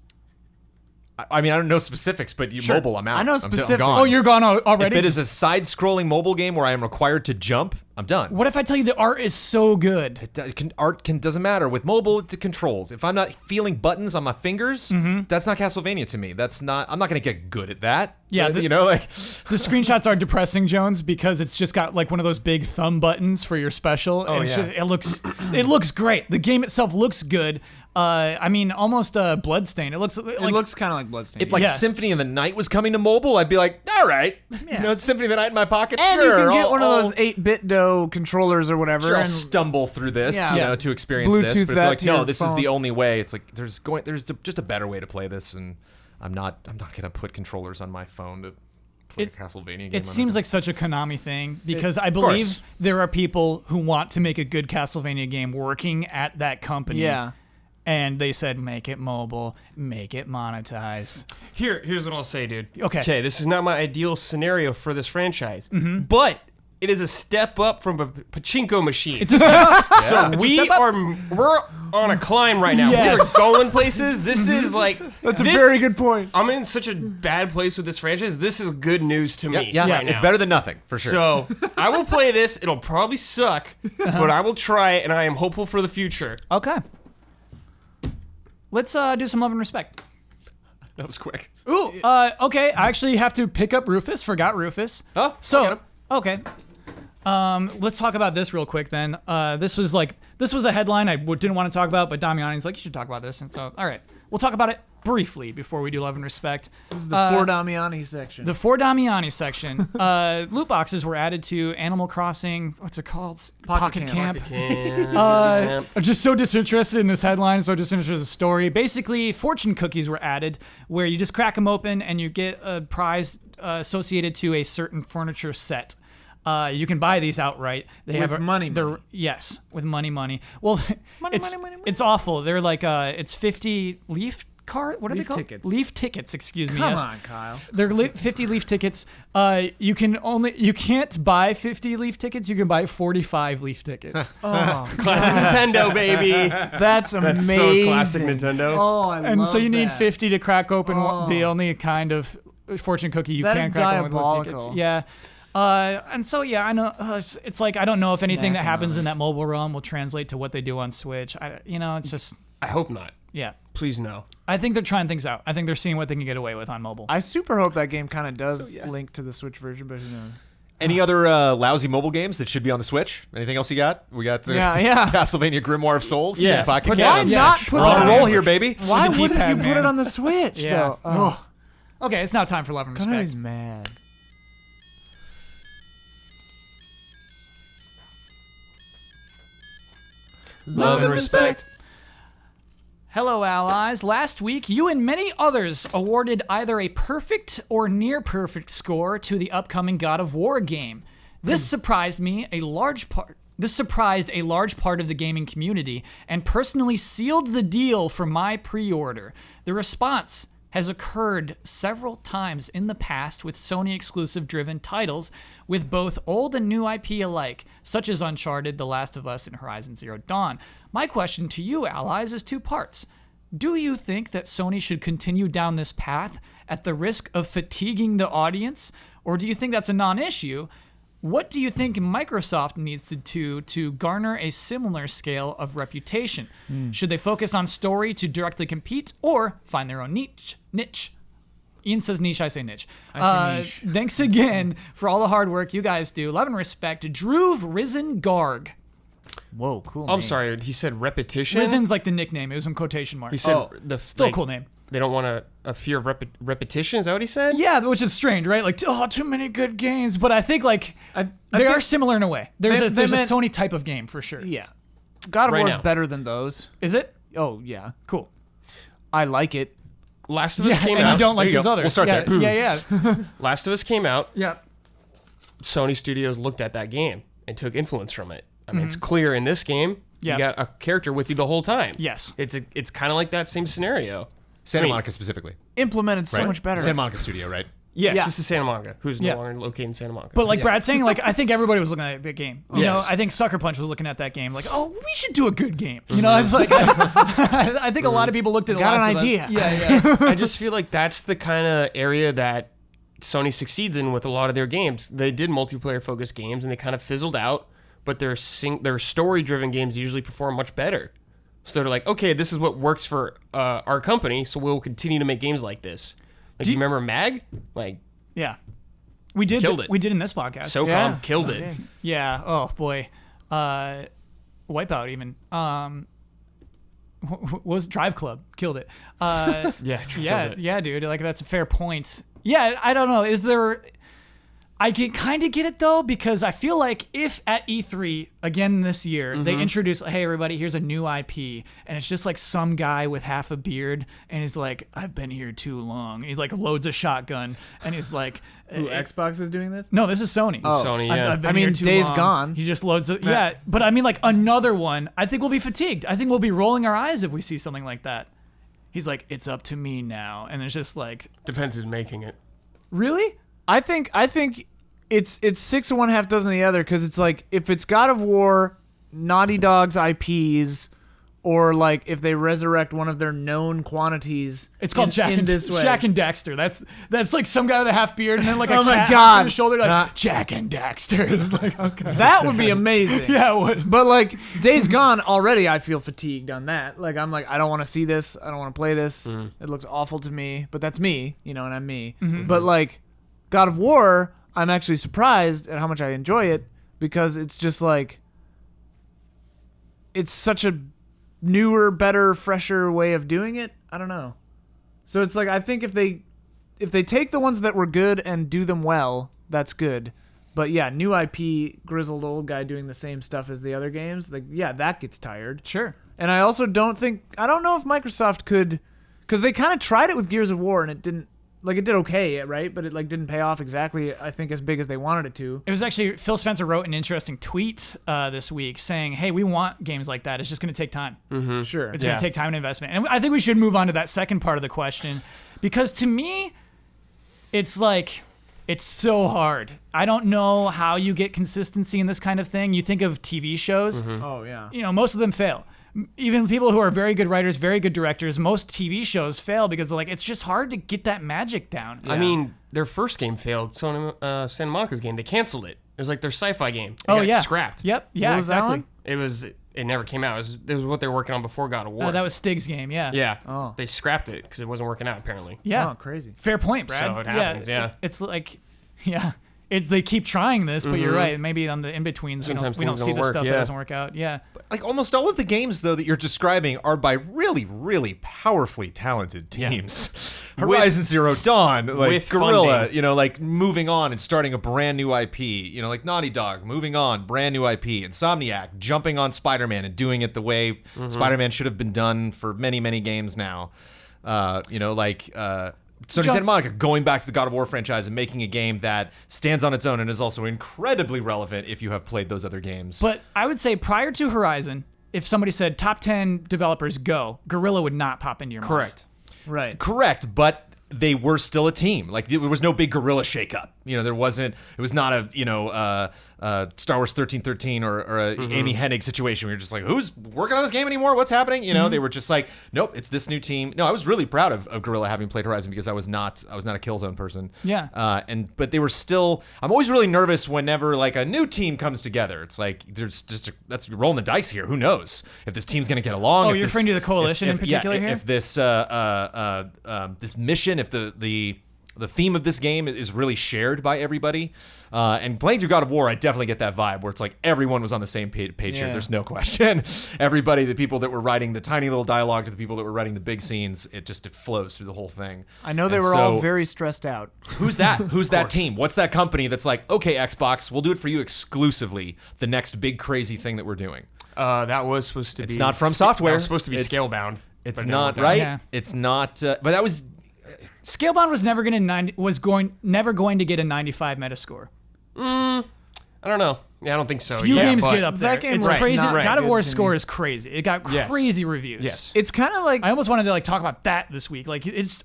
I mean, I don't know specifics, but mobile, I'm out. I know I'm specific- gone. Oh, you're gone already? If it is a side-scrolling mobile game where I am required to jump, I'm done. What if I tell you the art is so good? Doesn't matter. With mobile, it controls. If I'm not feeling buttons on my fingers, that's not Castlevania to me. I'm not going to get good at that. Yeah, you know, like The screenshots are depressing, Jones, because it's just got like one of those big thumb buttons for your special. And it's yeah. just, it looks great. The game itself looks good. I mean, almost Bloodstained. It looks like, It looks kind of like Bloodstained. if like Yes. Symphony of the Night was coming to mobile, I'd be like, all right, you know, it's Symphony of the Night in my pocket. and sure, you can get I'll- one of I'll- those 8-bit dough Nintendo controllers or whatever. I'll And stumble through this, Yeah. to experience this. Bluetooth But that it's like, to no, your this is phone. the only way. It's like there's just a better way to play this, and I'm not gonna put controllers on my phone to play a Castlevania game. It seems like such a Konami thing because I believe course. there are people who want to make a good Castlevania game working at that company. Yeah. And they said, make it mobile, make it monetized. Here's what I'll say, dude. Okay. This is not my ideal scenario for this franchise, but it is a step up from a pachinko machine. It's just So we're on a climb right now. Yes. We're going places. This is like That's a very good point. I'm in such a bad place with this franchise. This is good news to me. yeah, right it's now. better than nothing for sure. So I will play this. It'll probably suck, but I will try it, and I am hopeful for the future. okay. Let's do some love and respect. that was quick. Ooh, okay. I actually have to pick up Rufus. Forgot Rufus. Oh, So, okay. Let's talk about this real quick then. This was a headline I didn't want to talk about, but Damiani's like, you should talk about this. And so, all right. We'll talk about it briefly before we do love and respect. This is the For Damiani section. The For Damiani section. Loot boxes were added to Animal Crossing. What's it called? Pocket Camp. And I'm just so disinterested in this headline, so disinterested in the story. Basically, fortune cookies were added, where you just crack them open and you get a prize associated to a certain furniture set. You can buy these outright. They With have money. Yes, with money. Well, Money. it's awful. They're like it's 50 leaf card. What are they Leaf called? tickets. Leaf tickets. Excuse me. Come yes. on, Kyle. They're 50 leaf tickets. You can't buy 50 leaf tickets. You can buy 45 leaf tickets. Oh, classic Nintendo, baby. that's amazing. That's so classic Nintendo. Oh, I And love so you need that. 50 to crack open Oh. the only kind of fortune cookie you That can is crack open with leaf tickets. diabolical. Yeah. And so yeah, I know it's like I don't know if anything that Snacking happens on in it. that mobile realm will translate to what they do on Switch. It's just I hope not. yeah. Please no. I think they're trying things out. I think they're seeing what they can get away with on mobile. I super hope that game kind of does link to the Switch version, but who knows? Any other lousy mobile games that should be on the Switch? Anything else you got? We got Yeah. Castlevania Grimoire of Souls. Yeah, Pocket put Camp. that on- Why not Yes. put We're on it a on roll the- here, baby. Why the wouldn't you D-pad, put it man. on the Switch? Yeah. Though? Oh, Okay, it's now time for love and respect. Konami's mad. Love and respect. Hello, allies. Last week, you and many others awarded either a perfect or near perfect score to the upcoming God of War game. This surprised a large part of the gaming community and personally sealed the deal for my pre-order. The response has occurred several times in the past with Sony exclusive driven titles with both old and new IP alike, such as Uncharted, The Last of Us, and Horizon Zero Dawn. My question to you, allies, is two parts. Do you think that Sony should continue down this path at the risk of fatiguing the audience, or do you think that's a non-issue? What do you think Microsoft needs to do to garner a similar scale of reputation? Should they focus on story to directly compete or find their own niche? Ian says niche, I say niche. I say niche. Thanks again for all the hard work you guys do. Love and respect, Drew Risen Garg. Whoa, cool. I'm name. sorry. He said repetition. Risen's like the nickname. It was in quotation marks. He said Oh, Still a cool name. They don't want a fear of repetition. Is that what he said? Yeah, which is strange, right? Like, too many good games. But I think like I they think- are similar in a way. There's They- a they meant- Sony type of game for sure. Yeah. God of Right War's now. better than those. Is it? Oh, yeah. Cool. I like it. Last of Us Yeah, came and out. you don't like There you these go. others. We'll start yeah, there. yeah. Last of Us came out. Yeah. Sony Studios looked at that game and took influence from it. I mean, it's clear in this game. Yeah. You got a character with you the whole time. Yes. It's kind of like that same scenario. Santa I mean, Monica specifically. Implemented so right? much better. Santa Monica Studio, right? Yes, Yeah. this is Santa Monica, who's Yeah. no longer located in Santa Monica. But like Yeah. Brad's saying, like I think everybody was looking at the game. You Yes. know, I think Sucker Punch was looking at that game, like, oh, we should do a good game. You know, it's like I think a lot of people looked at the Got Last an of Us. idea. Yeah. I just feel like that's the kind of area that Sony succeeds in with a lot of their games. They did multiplayer focused games and they kind of fizzled out, but their story driven games usually perform much better. So they're like, okay, this is what works for our company, so we'll continue to make games like this. Like, you remember Mag? Like, Yeah. We did Killed it. We did in this podcast. SOCOM Yeah. killed it. Yeah. Oh boy. Wipeout even. What was Drive Club killed it. Yeah, Yeah, yeah, dude. Like that's a fair point. Yeah, I don't know. Is there? I can kind of get it though, because I feel like if at E3 again this year they introduce, hey everybody, here's a new IP, and it's just like some guy with half a beard, and he's like, I've been here too long. And he like loads a shotgun, and he's like, Ooh, Xbox is doing this? no, this is Sony. Sony, yeah. I've been I mean, here too Days long. Gone. He just loads it. Yeah, but I mean, like another one. I think we'll be fatigued. I think we'll be rolling our eyes if we see something like that. He's like, it's up to me now, and it's just like, Depends who's making it. really? I think it's 6 of one, half dozen of the other, because it's like if it's God of War, Naughty Dog's IPs, or like if they resurrect one of their known quantities. It's called in this way. Jack and Daxter. That's like some guy with a half beard and then like a Oh my cat God. on his shoulder, like Jack and Daxter. It's like, okay. That would be amazing. Yeah, it would. But like Days Gone, already I feel fatigued on that. Like I'm like, I don't want to see this. I don't want to play this. It looks awful to me. But that's me, and I'm me. But like God of War, I'm actually surprised at how much I enjoy it, because it's just like it's such a newer, better, fresher way of doing it. I don't know. So it's like I think if they take the ones that were good and do them well, that's good. But yeah, new IP, grizzled old guy doing the same stuff as the other games, like yeah, that gets tired. Sure. And I also don't know if Microsoft could, because they kind of tried it with Gears of War and it didn't, like it did okay, right? But it like didn't pay off exactly, I think, as big as they wanted it to. It was actually, Phil Spencer wrote an interesting tweet this week saying, hey, we want games like that. It's just going to take time. Sure. It's going to take time and investment. And I think we should move on to that second part of the question, because to me, it's like, it's so hard. I don't know how you get consistency in this kind of thing. You think of TV shows. Oh yeah. Most of them fail. Even people who are very good writers, very good directors, most TV shows fail because like it's just hard to get that magic down. I mean, their first game failed. Santa Monica's game, they canceled it. It was like their sci-fi game. It got scrapped. Yep. Yeah. What was that exactly. one? It never came out. It was what they were working on before God of War. That was Stig's game. Yeah. Yeah. Oh. They scrapped it because it wasn't working out, apparently. Yeah. Oh, crazy. Fair point, Brad. So it happens, yeah. It's like, yeah. They keep trying this, but you're right. Maybe on the in-betweens, Sometimes we don't things see don't the work, stuff yeah. that doesn't work out. Yeah. Like almost all of the games though that you're describing are by really, really powerfully talented teams. Horizon Zero Dawn, like with Guerrilla, funding. like moving on and starting a brand new IP. Like Naughty Dog moving on, brand new IP. Insomniac jumping on Spider-Man and doing it the way Spider-Man should have been done for many, many games now. Sony Santa Monica going back to the God of War franchise and making a game that stands on its own and is also incredibly relevant if you have played those other games. But I would say prior to Horizon, if somebody said top 10 developers go, Guerrilla would not pop into your mind. Correct. Right. Correct, but they were still a team. Like there was no big Guerrilla shakeup. There wasn't. It was not a Star Wars 1313 or a Amy Hennig situation where you're just like, who's working on this game anymore? What's happening? They were just like, nope, it's this new team. No, I was really proud of Guerrilla having played Horizon because I was not a Killzone person. Yeah. But they were still. I'm always really nervous whenever like a new team comes together. It's like there's just that's rolling the dice here. Who knows if this team's gonna get along? Oh, if you're referring to the coalition in particular here? If this this mission, if the theme of this game is really shared by everybody. And playing through God of War, I definitely get that vibe where it's like everyone was on the same page here. Yeah. There's no question. Everybody, the people that were writing the tiny little dialogue to the people that were writing the big scenes, it flows through the whole thing. I know they And were all so- very stressed out. Who's that? Who's that team? What's that company that's like, okay, Xbox, we'll do it for you exclusively. The next big crazy thing that we're doing. That was supposed to be. It's not from software. That was supposed to be It's- Scalebound. It's but no, not, no. right? Yeah. It's not. But that was. Scalebound was never going to get a 95 Metascore. I don't know. Yeah, I don't think so. Few yeah, games but- get up there. That game It's was crazy. not God of good War's to score me. is crazy. It got Yes. crazy reviews. Yes. It's kind of like I almost wanted to talk about that this week. Like it's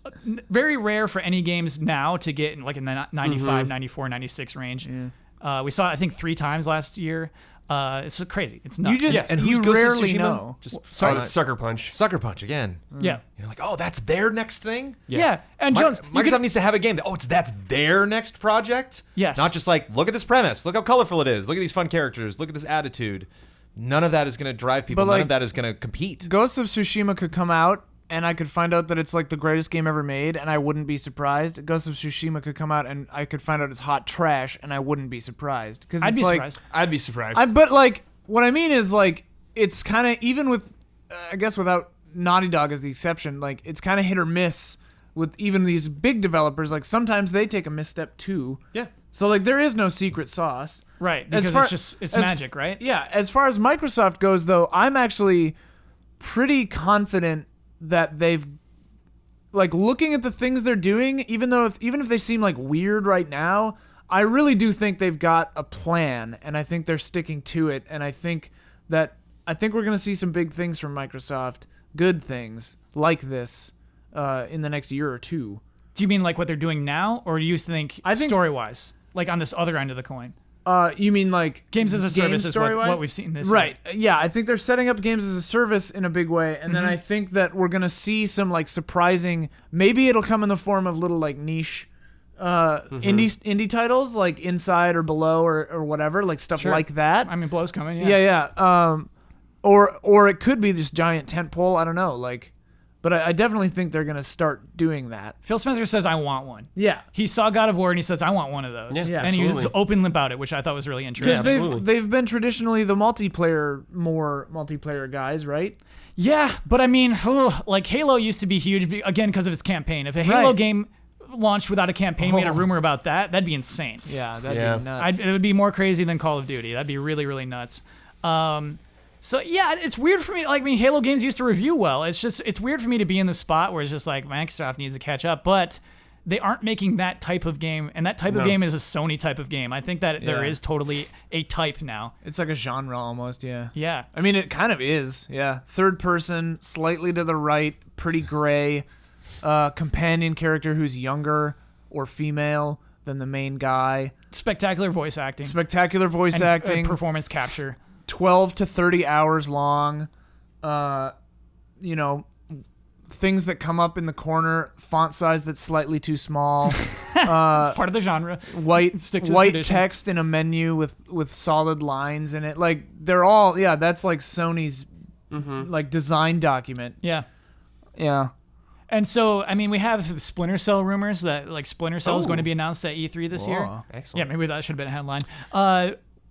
very rare for any games now to get in like in the 95, 94, 96 range. We saw it, I think 3 times last year. It's crazy. It's nuts. you just And you who's Ghost of rarely Tsushima? know. Just Oh, that's Sucker Punch. Sucker Punch again. Yeah. You're like, oh, that's their next thing? Yeah. And Jones, you Microsoft could- needs to have a game that, that's their next project? Yes. Not just like, look at this premise. Look how colorful it is. Look at these fun characters. Look at this attitude. None of that is going to drive people. But, None like, of that is going to compete. Ghost of Tsushima could come out and I could find out that it's like the greatest game ever made and I wouldn't be surprised. Ghost of Tsushima could come out and I could find out it's hot trash and I wouldn't be surprised. Cause I'd it's be like, surprised. I'd be surprised. But like, what I mean is like, it's kind of, even with, I guess without Naughty Dog as the exception, like it's kind of hit or miss with even these big developers. Like sometimes they take a misstep too. yeah. So like there is no secret sauce. Right, As because far- it's as- magic, right? Yeah, as far as Microsoft goes though, I'm actually pretty confident that they've like looking at the things they're doing, even if they seem like weird right now, I really do think they've got a plan and I think they're sticking to it, and I think we're going to see some big things from Microsoft, good things like this in the next year or two. Do you mean like what they're doing now, or do you think, I think- story-wise, like on this other end of the coin? You mean like Games as a service is story-wise? what we've seen this year. Right. Yeah, I think they're setting up games as a service in a big way, and then I think that we're gonna see some like surprising. Maybe it'll come in the form of little like niche, indie titles like Inside or Below or whatever, like stuff Sure. like that. I mean, Blow's coming. Yeah. Or it could be this giant tentpole. I don't know. Like, but I definitely think they're gonna start doing that. Phil Spencer says, I want one. Yeah. He saw God of War and he says, I want one of those. Yeah, and he was absolutely. open about it, which I thought was really Because interesting. absolutely. they've been traditionally the multiplayer guys, right? Yeah, but I mean, like Halo used to be huge, again, because of its campaign. If a Halo Right. game launched without a campaign, we had a rumor about that, that'd be insane. Yeah, that'd Yeah. be nuts. It would be more crazy than Call of Duty. That'd be really, really nuts. So yeah, it's weird for me. Like, I mean, Halo games used to review well. It's weird for me to be in the spot where it's just like Microsoft needs to catch up, but they aren't making that type of game, and that type of game is a Sony type of game. I think that there Yeah. is totally a type now. It's like a genre almost, yeah. Yeah. I mean, it kind of is, yeah. Third person, slightly to the right, pretty gray, companion character who's younger or female than the main guy. Spectacular voice acting. Spectacular voice and, acting. performance capture. 12 to 30 hours long. Things that come up in the corner, font size that's slightly too small. It's part of the genre. White Stick to the white tradition. text in a menu with solid lines in it. Like they're all that's like Sony's like design document. Yeah. Yeah. And so, I mean, we have Splinter Cell rumors that like Splinter Cell is going to be announced at E3 this year. Whoa. Excellent. Yeah, maybe that should have been a headline.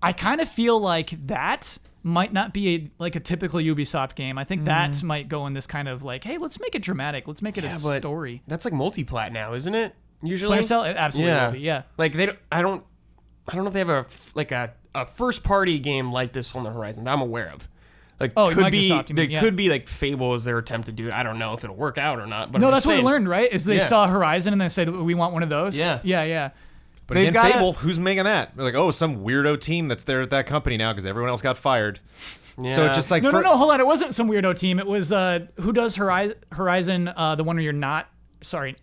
I kind of feel like that might not be a typical Ubisoft game. I think that might go in this kind of like, hey, let's make it dramatic. Let's make it a but story. That's like multi-plat now, isn't it? Usually. Splinter Cell, it absolutely will be. Yeah. Like I don't know if they have a first party game like this on the horizon that I'm aware of. Like Oh, could be Microsoft, you there mean, yeah. could be like Fable as their attempt to do it. I don't know if it'll work out or not. But No, I'm that's just what we saying. learned, right? Is they Yeah. saw Horizon and they said, we want one of those. Yeah. Yeah. But They've again, gotta- Fable, who's making that? They're like, oh, some weirdo team that's there at that company now because everyone else got fired. So Yeah. it's just like No, hold on. It wasn't some weirdo team. It was, who does Horizon, the one where you're not, sorry,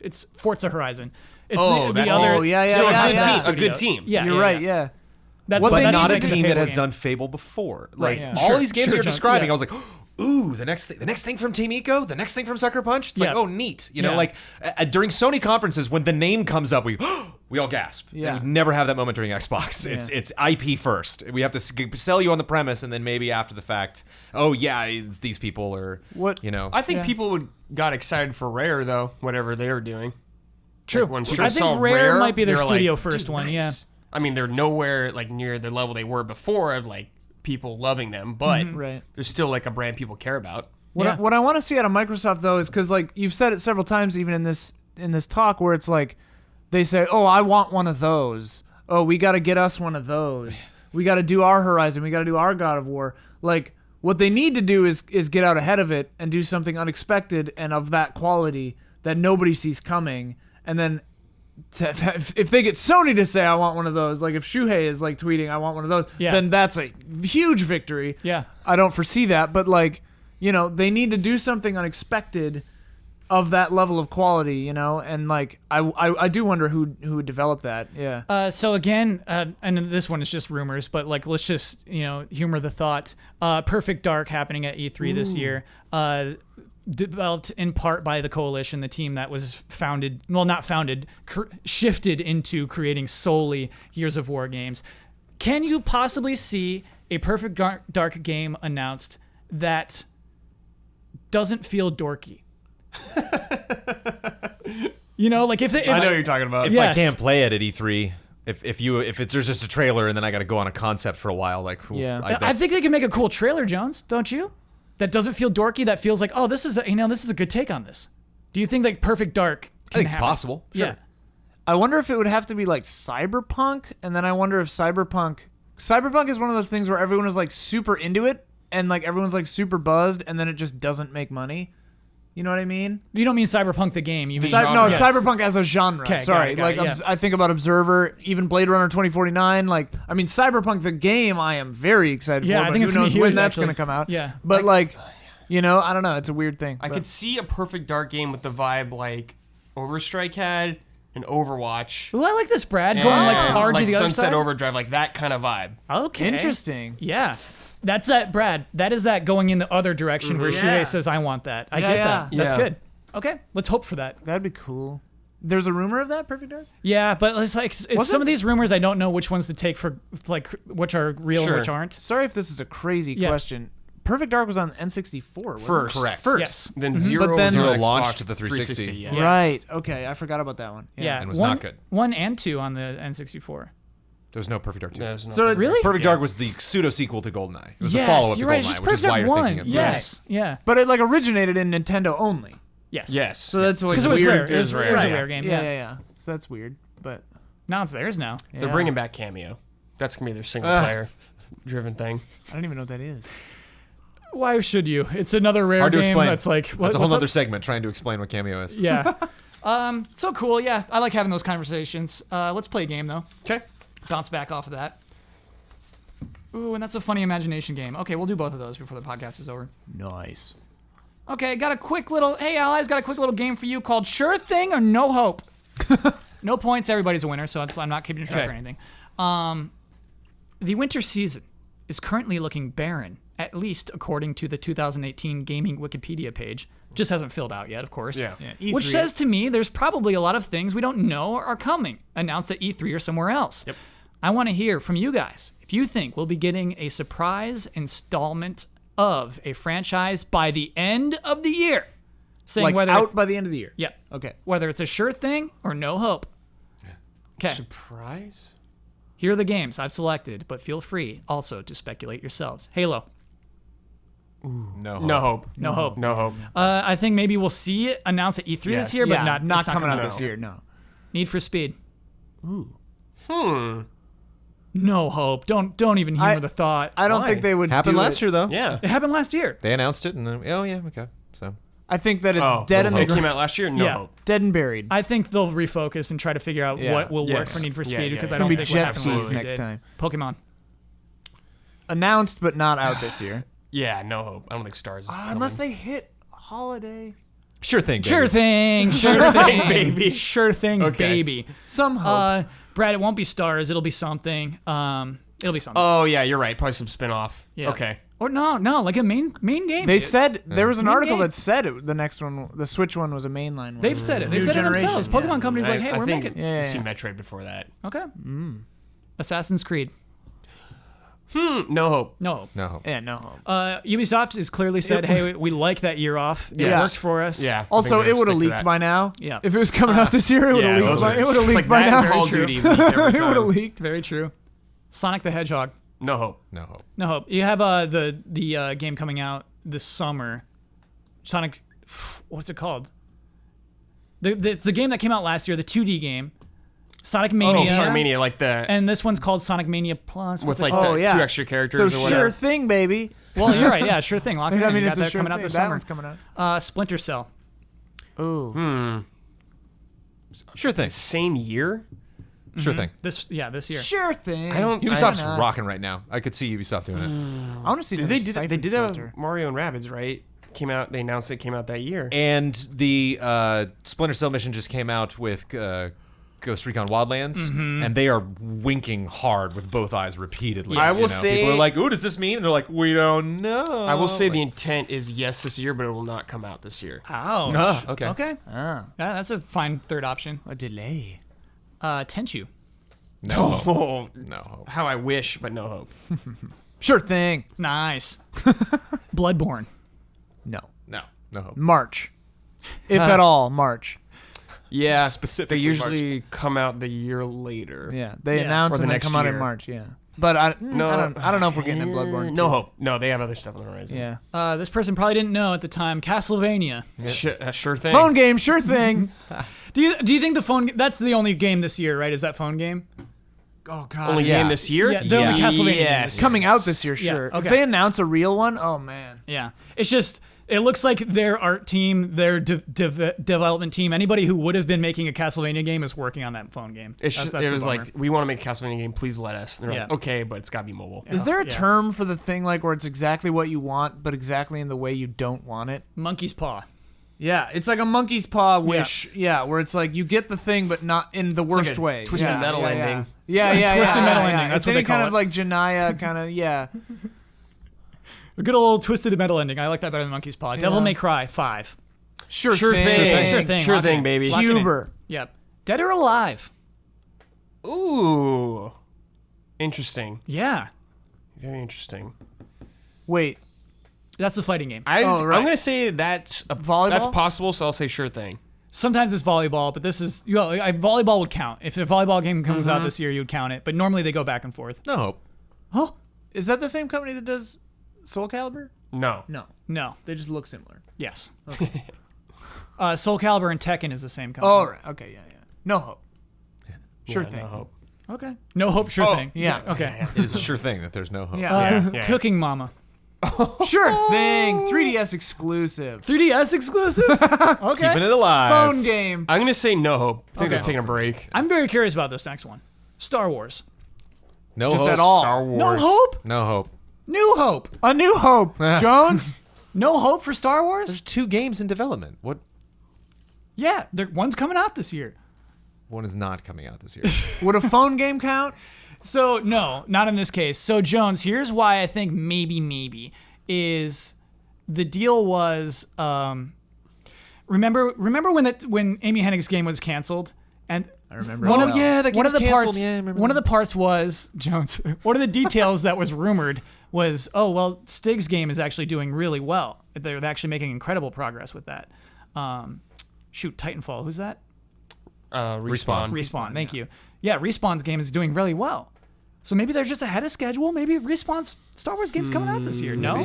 it's Forza Horizon. It's Oh, the that's other. Oh, yeah, So yeah, a good yeah. team. A studio. good team. Yeah, You're right, yeah. That's but what not a making the team that Fable has game. done Fable before. Like yeah. all Sure, these games sure, you're John, describing, yeah. I was like, ooh, the next thing from Team Eco, the next thing from Sucker Punch. It's like, Yeah. oh, neat. You know, Yeah. like during Sony conferences, when the name comes up, we all gasp. Yeah. And we never have that moment during Xbox. It's IP first. We have to sell you on the premise, and then maybe after the fact, oh yeah, it's these people or What- you know. I think Yeah. people got excited for Rare though, whatever they were doing. True. Like, when people I saw think Rare might be their they were studio like, first "Dude, one, nice." I mean, they're nowhere like near the level they were before of like people loving them, but Right. there's still like a brand people care about. What I want to see out of Microsoft though is because like you've said it several times even in this talk where it's like they say, oh, I want one of those. Oh, we got to get us one of those. We got to do our Horizon. We got to do our God of War. Like what they need to do is get out ahead of it and do something unexpected and of that quality that nobody sees coming. And then if they get Sony to say I want one of those, like if Shuhei is like tweeting I want one of those, Yeah. then that's a huge victory. Yeah. I don't foresee that, but like, they need to do something unexpected of that level of quality, and like I do wonder who would develop that. Yeah. So again, and this one is just rumors, but like let's just humor the thought. Perfect Dark happening at E3 this year. Developed in part by the Coalition, the team that was shifted into creating solely Gears of War games. Can you possibly see a Perfect Dark game announced that doesn't feel dorky? Like if I know what you're talking about. if Yes. I can't play it at E3, if there's just a trailer and then I got to go on a concept for a while, like Yeah. I think they can make a cool trailer, Jones, don't you? That doesn't feel dorky. That feels like, oh, this is a good take on this. Do you think like Perfect Dark? I think it's possible. Sure. Yeah. I wonder if it would have to be like Cyberpunk, and then I wonder if Cyberpunk is one of those things where everyone is like super into it, and like everyone's like super buzzed, and then it just doesn't make money. You know what I mean? You don't mean Cyberpunk the game. You mean No, Yes. Cyberpunk as a genre. Okay, Sorry, got it, like yeah. I think about Observer, even Blade Runner 2049. Like, I mean, Cyberpunk the game, I am very excited Yeah, for. I But think who it's gonna be knows huge, when that's actually. going to come out? Yeah. but like, you know, I don't know. It's a weird thing. I but- could see a perfect dark game with the vibe like Overstrike had and Overwatch. Ooh, I like this, Brad. Going like and, hard like to the other Sunset side. Overdrive, like that kind of vibe. Okay. Interesting. Yeah. That's that, Brad. That is that going in the other direction where Yeah. Shuhei says, I want that. I Yeah, get yeah. that. That's Yeah. good. Okay. Let's hope for that. That'd be cool. There's a rumor of that, Perfect Dark? Yeah, but it's like it's some of these rumors I don't know which ones to take for like which are real and Sure. which aren't. Sorry if this is a crazy Yeah. question. Perfect Dark was on N64, wasn't it? First. Correct. First. Yes. Then Zero, But then- was on Zero Xbox launched to the 360. yes. Yes. Right. Okay, I forgot about that one. Yeah. And was one, not good. 1 and 2 on the N64. There was no Perfect Dark 2. There's no So it- Really? Perfect Dark was the pseudo sequel to GoldenEye. It was Yes, the follow up to you're right. GoldenEye, It's just which is Perfect why Dark you're 1. thinking of Yes. Yeah. But it like originated in Nintendo only. Yes. Yes. So that's like Because it was weird. rare. It was a Right. rare game. Yeah, Yeah. yeah, yeah. So that's weird. But Now it's theirs now. They're yeah. bringing back Cameo. That's gonna be their single player driven thing. I don't even know what that is. Why should you? It's another rare Hard to game explain. that's like what, That's a whole what's up? other segment trying to explain what Cameo is. Yeah. So cool. Yeah, I like having those conversations. Let's play a game though. Okay. Bounce back off of that. Ooh, and that's a funny imagination game. Okay, we'll do both of those before the podcast is over. Nice. Okay, got a quick little. Hey, allies, got a quick little game for you called Sure Thing or No Hope. No points. Everybody's a winner, so I'm not keeping track or Okay. anything. The winter season is currently looking barren, at least according to the 2018 gaming Wikipedia page. Just hasn't filled out yet, of course. Yeah. E3. Which says to me there's probably a lot of things we don't know are coming, announced at E3 or somewhere else. Yep. I want to hear from you guys if you think we'll be getting a surprise installment of a franchise by the end of the year. Saying like whether out it's, by the end of the year. yeah, Okay. whether it's a sure thing or no hope. Okay. Surprise? Here are the games I've selected, but feel free also to speculate yourselves. Halo, No. No hope. no hope. No hope. I think maybe we'll see it announced at E3 this Yes. year, but yeah, not not coming out out this year. No. Need for Speed. Hmm. No hope. Don't even humor the thought. I don't Why? think they would Happened do last it. year though. Yeah. It happened last year. They announced it and then okay. So I think that it's Oh, dead in the it came ground. out last year. No Yeah. hope. Dead and buried. I think they'll refocus and try to figure out Yeah. what will work Yes. for Need for Yeah, Speed yeah, because yeah. I It's gonna don't be think what jet happened skis last year next did. time. Pokemon. Announced but not out this year. Yeah. No hope. I don't think Stars is Unless coming. they hit holiday. sure thing. Baby. Sure thing. Sure thing, baby. Sure thing, Okay. baby. Some hope. Brad, it won't be Stars. It'll be something. It'll be something. Oh yeah, you're right. Probably some spin-off. Yeah. Okay. Or no, like a main game. they dude. said there was an Main article game. that said it, the next one, the Switch one, was a mainline one. They've said it. They've New said it generation, themselves. yeah. Pokemon company's like, hey, I we're think making. Yeah, see yeah. Metroid before that. Okay. Assassin's Creed. No hope. No. No. Yeah, no hope. Ubisoft has clearly said, hey, we like that year off. It Yes. worked for us. Yeah. I Also, think it they're would have gonna stick to leaked that. by now. Yeah. If it was coming out this year, it would have Yeah, leaked. those By, are- it would have it's leaked like by that now. and Call of Duty leaked every It would have time. leaked. Very true. Sonic the Hedgehog. No hope. No hope. No hope. You have the game coming out this summer. Sonic, what's it called? It's the game that came out last year, the 2D game. Sonic Mania. Oh, Sonic Mania, like the And this one's called Sonic Mania Plus. with What's like it called? the yeah. 2 extra characters So or sure whatever. thing, baby. Well, you're right. Yeah, sure thing. Lock it in. I mean, You it's got a that sure coming out thing. this That summer. one's coming out. Splinter Cell. Ooh. Sure thing. Same year? Sure thing. This year. Sure thing. I don't. Ubisoft's not? rocking right now. I could see Ubisoft doing it. I want to see. They the did. They Siphon did filter. a Mario and Rabbids, right? Came out. They announced it came out that year. And the Splinter Cell mission just came out with Ghost Recon Wildlands, and they are winking hard with both eyes repeatedly. I will you know? say- people are like, "Ooh, does this mean?" And they're like, "We don't know." I will say the Like, intent is yes this year, but it will not come out this year. Ouch. Ah, okay. Okay. Yeah, that's a fine third option. A delay. Tenchu. no hope. Oh, No hope. how I wish, but no hope. Sure thing. Nice. Bloodborne. No. No hope. March. If at all, March. Yeah, Specifically they usually come out the year later. Yeah. They Yeah. announce Or the and they next come out in year. March. Yeah. But I don't know if we're getting a Bloodborne. No too. hope. No, they have other stuff on the horizon. Yeah. This person probably didn't know at the time. Castlevania. Sure thing. Phone game. Sure thing. Do you think the phone? That's the only game this year, right? Is that phone game? Oh god. Only Yeah. game this year? Yeah, the only Castlevania game Yes. this year. Coming out this year, Yeah, sure. okay. If they announce a real one, oh man. Yeah, it's just it looks like their art team, their development team, anybody who would have been making a Castlevania game is working on that phone game. It That's was a bummer. like, we want to make a Castlevania game. Please let us. And they're like, Yeah. okay, but it's got to be mobile. Is there a Yeah. term for the thing like where it's exactly what you want, but exactly in the way you don't want it? Monkey's Paw. Yeah, it's like a monkey's paw wish. Yeah, where it's like you get the thing, but not in the worst like a way. twisted yeah, metal yeah, ending. Yeah, yeah, yeah. Twisted yeah, metal yeah. ending, that's It's what any they call kind it. of like Janaya kind of yeah. A good old twisted metal ending. I like that better than Monkey's Paw. Devil May Cry 5. Sure Sure thing. thing. Sure thing. Sure Lock it thing, in. baby. Lock it in. Huber. Yep. Dead or Alive. Ooh. Interesting. Yeah. Very interesting. Wait, That's a fighting game. right. I'm going to say that's Volleyball? That's possible, so I'll say sure thing. Sometimes it's volleyball, but this is volleyball would count. If a volleyball game comes out this year, you would count it. But normally they go back and forth. No hope. Huh? is that the same company that does Soul Calibur? No. No, No. they just look similar. Yes. Soul Calibur and Tekken is the same company. Oh, right. Okay, yeah, yeah. No hope. Sure Yeah, thing. No hope. Okay. No hope. Sure Oh, thing. Yeah. Okay. It is a sure thing that there's no hope. Yeah. Yeah. Cooking Mama. Sure thing. 3DS exclusive. 3DS exclusive. Okay. Keeping it alive. Phone game. I'm going to say no hope. I think Okay. they're taking a break. I'm very curious about this next one. Star Wars. No Just hope. at all. Star Wars. No hope. No hope. New hope. A New Hope. Jones. No hope for Star There's Wars. 2 games in development. What? Yeah, one's coming out this year. One is not coming out this year. Would a phone game count? So no, not in this case. So Jones, here's why I think maybe is the deal was remember when Amy Hennig's game was canceled and I remember. one that of, well. yeah, that game one of was the canceled. parts Yeah, I remember one of that. the parts was Jones one of the details that was rumored was Stig's game is actually doing really well. They're actually making incredible progress with that. Titanfall, who's that? Respawn. Respawn, thank you. Yeah, Respawn's game is doing really well. So maybe they're just ahead of schedule. Maybe Respawn's Star Wars game's coming out this year. No?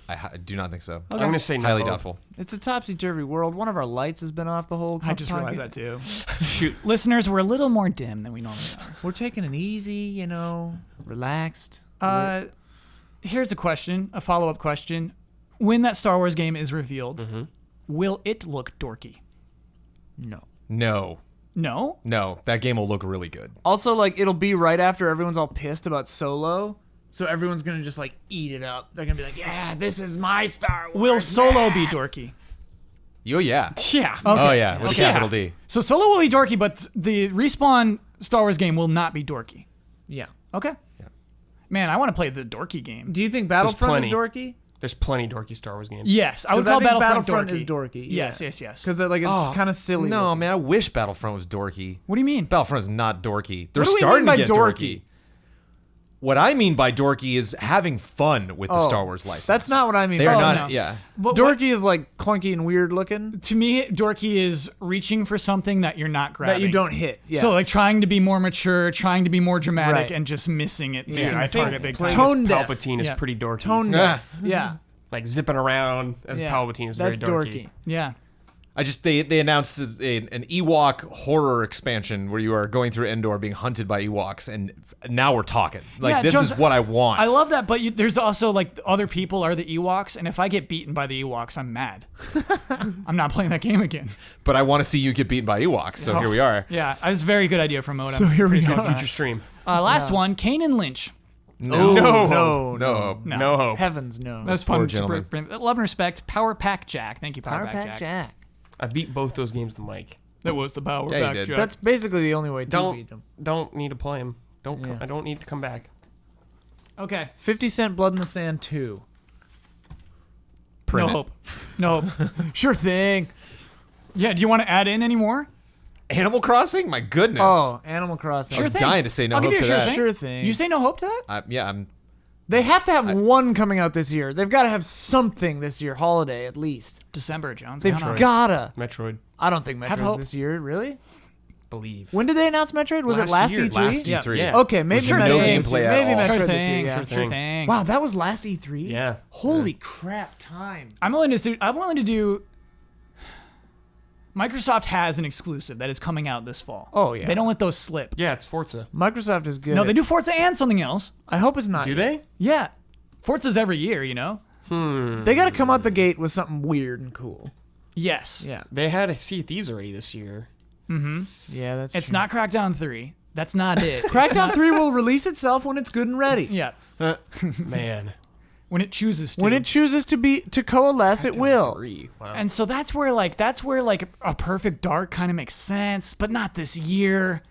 I do not think so. I'm going to say no Highly hope. doubtful. It's a topsy-turvy world. One of our lights has been off the whole I just podcast. realized that too. Shoot. Listeners, we're a little more dim than we normally We're taking it easy, relaxed. are. Here's a question, a follow-up question. When that Star Wars game is revealed, will it look dorky? No. No. No? That game will look really good. Also, it'll be right after everyone's all pissed about Solo, so everyone's gonna just eat it up. They're gonna be like, "Yeah, this is my Star Wars." Will Solo be dorky? Oh, yeah. Yeah. Oh, yeah. With a Okay. capital D. So Solo will be dorky, but the Respawn Star Wars game will not be dorky. Yeah. Okay. Man, I want to play the dorky game. Do you think Battlefront is plenty. dorky? There's plenty dorky Star Wars games. Yes, I would 'Cause call think Battlefront dorky. is dorky. Yes. Because it's kind of silly. No, looking. man, I wish Battlefront was dorky. What do you mean? Battlefront is not dorky. They're What do we starting mean to by get dorky? What I mean by dorky is having fun with the Oh, Star Wars license. That's not what I mean. They are Oh, not. no. Yeah. But Dorky is clunky and weird looking to me, dorky is reaching for something that you're not grabbing. that you don't hit. Yeah. So trying to be more mature, trying to be more dramatic, Right. and just missing it, missing I the think target big time. Tone deaf. Palpatine is Yeah. pretty dorky. tone deaf. Yeah. Like zipping around as Yeah. Palpatine is That's very dorky. Yeah. They announced an Ewok horror expansion where you are going through Endor being hunted by Ewoks, and now we're talking. Yeah, This Jones, is what I want. I love that, but there's also other people are the Ewoks, and if I get beaten by the Ewoks, I'm mad. I'm not playing that game again. But I want to see you get beaten by Ewoks. So here we are. Yeah, it's a very good idea from Mode. So here we Pretty go. stoked on that. Future stream. Last one, Kane and Lynch. No. No. No. No. No hope. Heavens no. That's poor fun. gentleman. Love and respect. Power Pack Jack. Thank you, Power, Pack Jack. I beat both those games to Mike. That was the Power Yeah, you Pack did. Jack. That's basically the only way to beat them. Don't need to play him. Yeah. I don't need to come back. okay. 50 Cent Blood in the Sand 2. Print No it. hope. No hope. Sure thing. Yeah, do you want to add in any more? Animal Crossing? My goodness. Oh, Animal Crossing. I was thing. dying to say no I'll give hope you to a that. Sure thing. You say no hope to that? Yeah, I'm. They have to have one coming out this year. They've got to have something this year, holiday at least. December, Jones. They've Count on it. gotta. Metroid. I don't think Have Metroid's hope. this year. Really? Believe. When did they announce Metroid? Was it last year. E3? Last Yeah. E3. Yeah. Okay, maybe Sure Metroid thing. this year. Gameplay at Maybe all. Metroid Sure this year. thing. Yeah. Sure thing. thing. Wow, that was last E3. Yeah. Holy crap! Time. I'm willing to do. Microsoft has an exclusive that is coming out this fall. Oh, yeah. They don't let those slip. Yeah, it's Forza. Microsoft is good. No, they do Forza and something else. I hope it's not. Do they? Yeah. Forza's every year, you know? They got to come out the gate with something weird and cool. Yes. Yeah. They had a Sea of Thieves already this year. Yeah, that's It's true. not Crackdown 3. That's not it. Crackdown 3 will release itself when it's good and ready. Yeah. Man. When it chooses to. When it chooses to coalesce, it will. 3. Wow. And so that's where a Perfect Dark kind of makes sense, but not this year.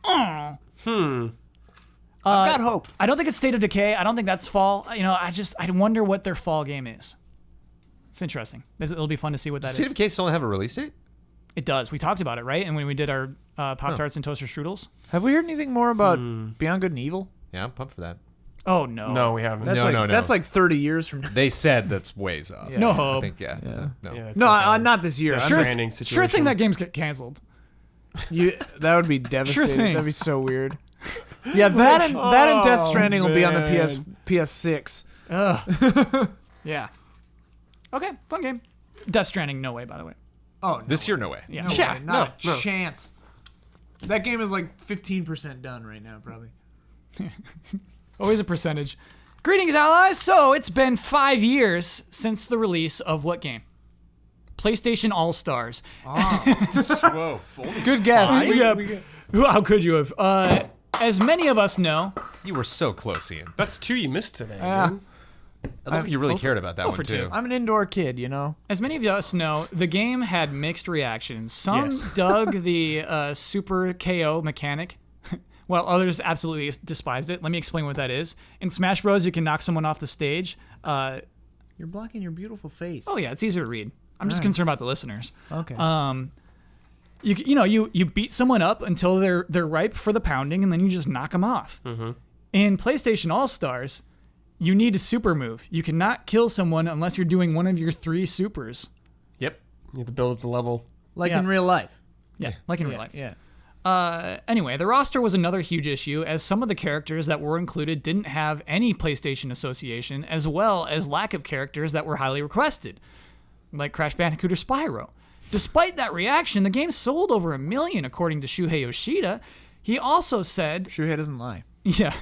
Oh. Hmm. I've got hope. I don't think it's State of Decay. I don't think that's fall. You know, I wonder what their fall game is. It's interesting. It'll be fun to see what that State is. of Decay still have a release date? It does. We talked about it, right? And when we did our Pop-Tarts and Toaster Strudels. Have we heard anything more about Beyond Good and Evil? Yeah, I'm pumped for that. Oh, no. No, we haven't. That's No. That's like 30 years from now. They said that's ways off. No I hope. think, no. Yeah, it's No, like a not this year. Death I'm Sure, just- Stranding sure situation. thing that game's get canceled. that would be devastating. thing. That'd be so weird. Yeah, that and Death Stranding will be on the man. PS6. Yeah. Okay, fun game. Death Stranding, no way, by the way. Oh, This year, no way. Yeah. no Yeah. way, not no. a chance. That game is like 15% done right now, probably. Always a percentage. Greetings, allies. So it's been 5 years since the release of what game? PlayStation All-Stars. Whoa. Good guess. How could you have? As many of us know, You were so close, Ian. That's 2 you missed today. man. I look like you really cared about that one, for too. two. I'm an indoor kid, you know. as many of us know, the game had mixed reactions. Some Yes. dug the Super KO mechanic, while others absolutely despised it. Let me explain what that is. In Smash Bros, you can knock someone off the stage. You're blocking your beautiful face. Oh yeah, it's easier to read. I'm just Right. concerned about the listeners. Okay. You beat someone up until they're ripe for the pounding, and then you just knock them off. In PlayStation All Stars, you need a super move. You cannot kill someone unless you're doing one of your 3 supers. Yep. You have to build up the level. like yeah. in real life. Yeah, like in real life. Yeah. Anyway, the roster was another huge issue, as some of the characters that were included didn't have any PlayStation association, as well as lack of characters that were highly requested, like Crash Bandicoot or Spyro. Despite that reaction, the game sold over 1 million, according to Shuhei Yoshida. He also said, Shuhei doesn't lie. yeah,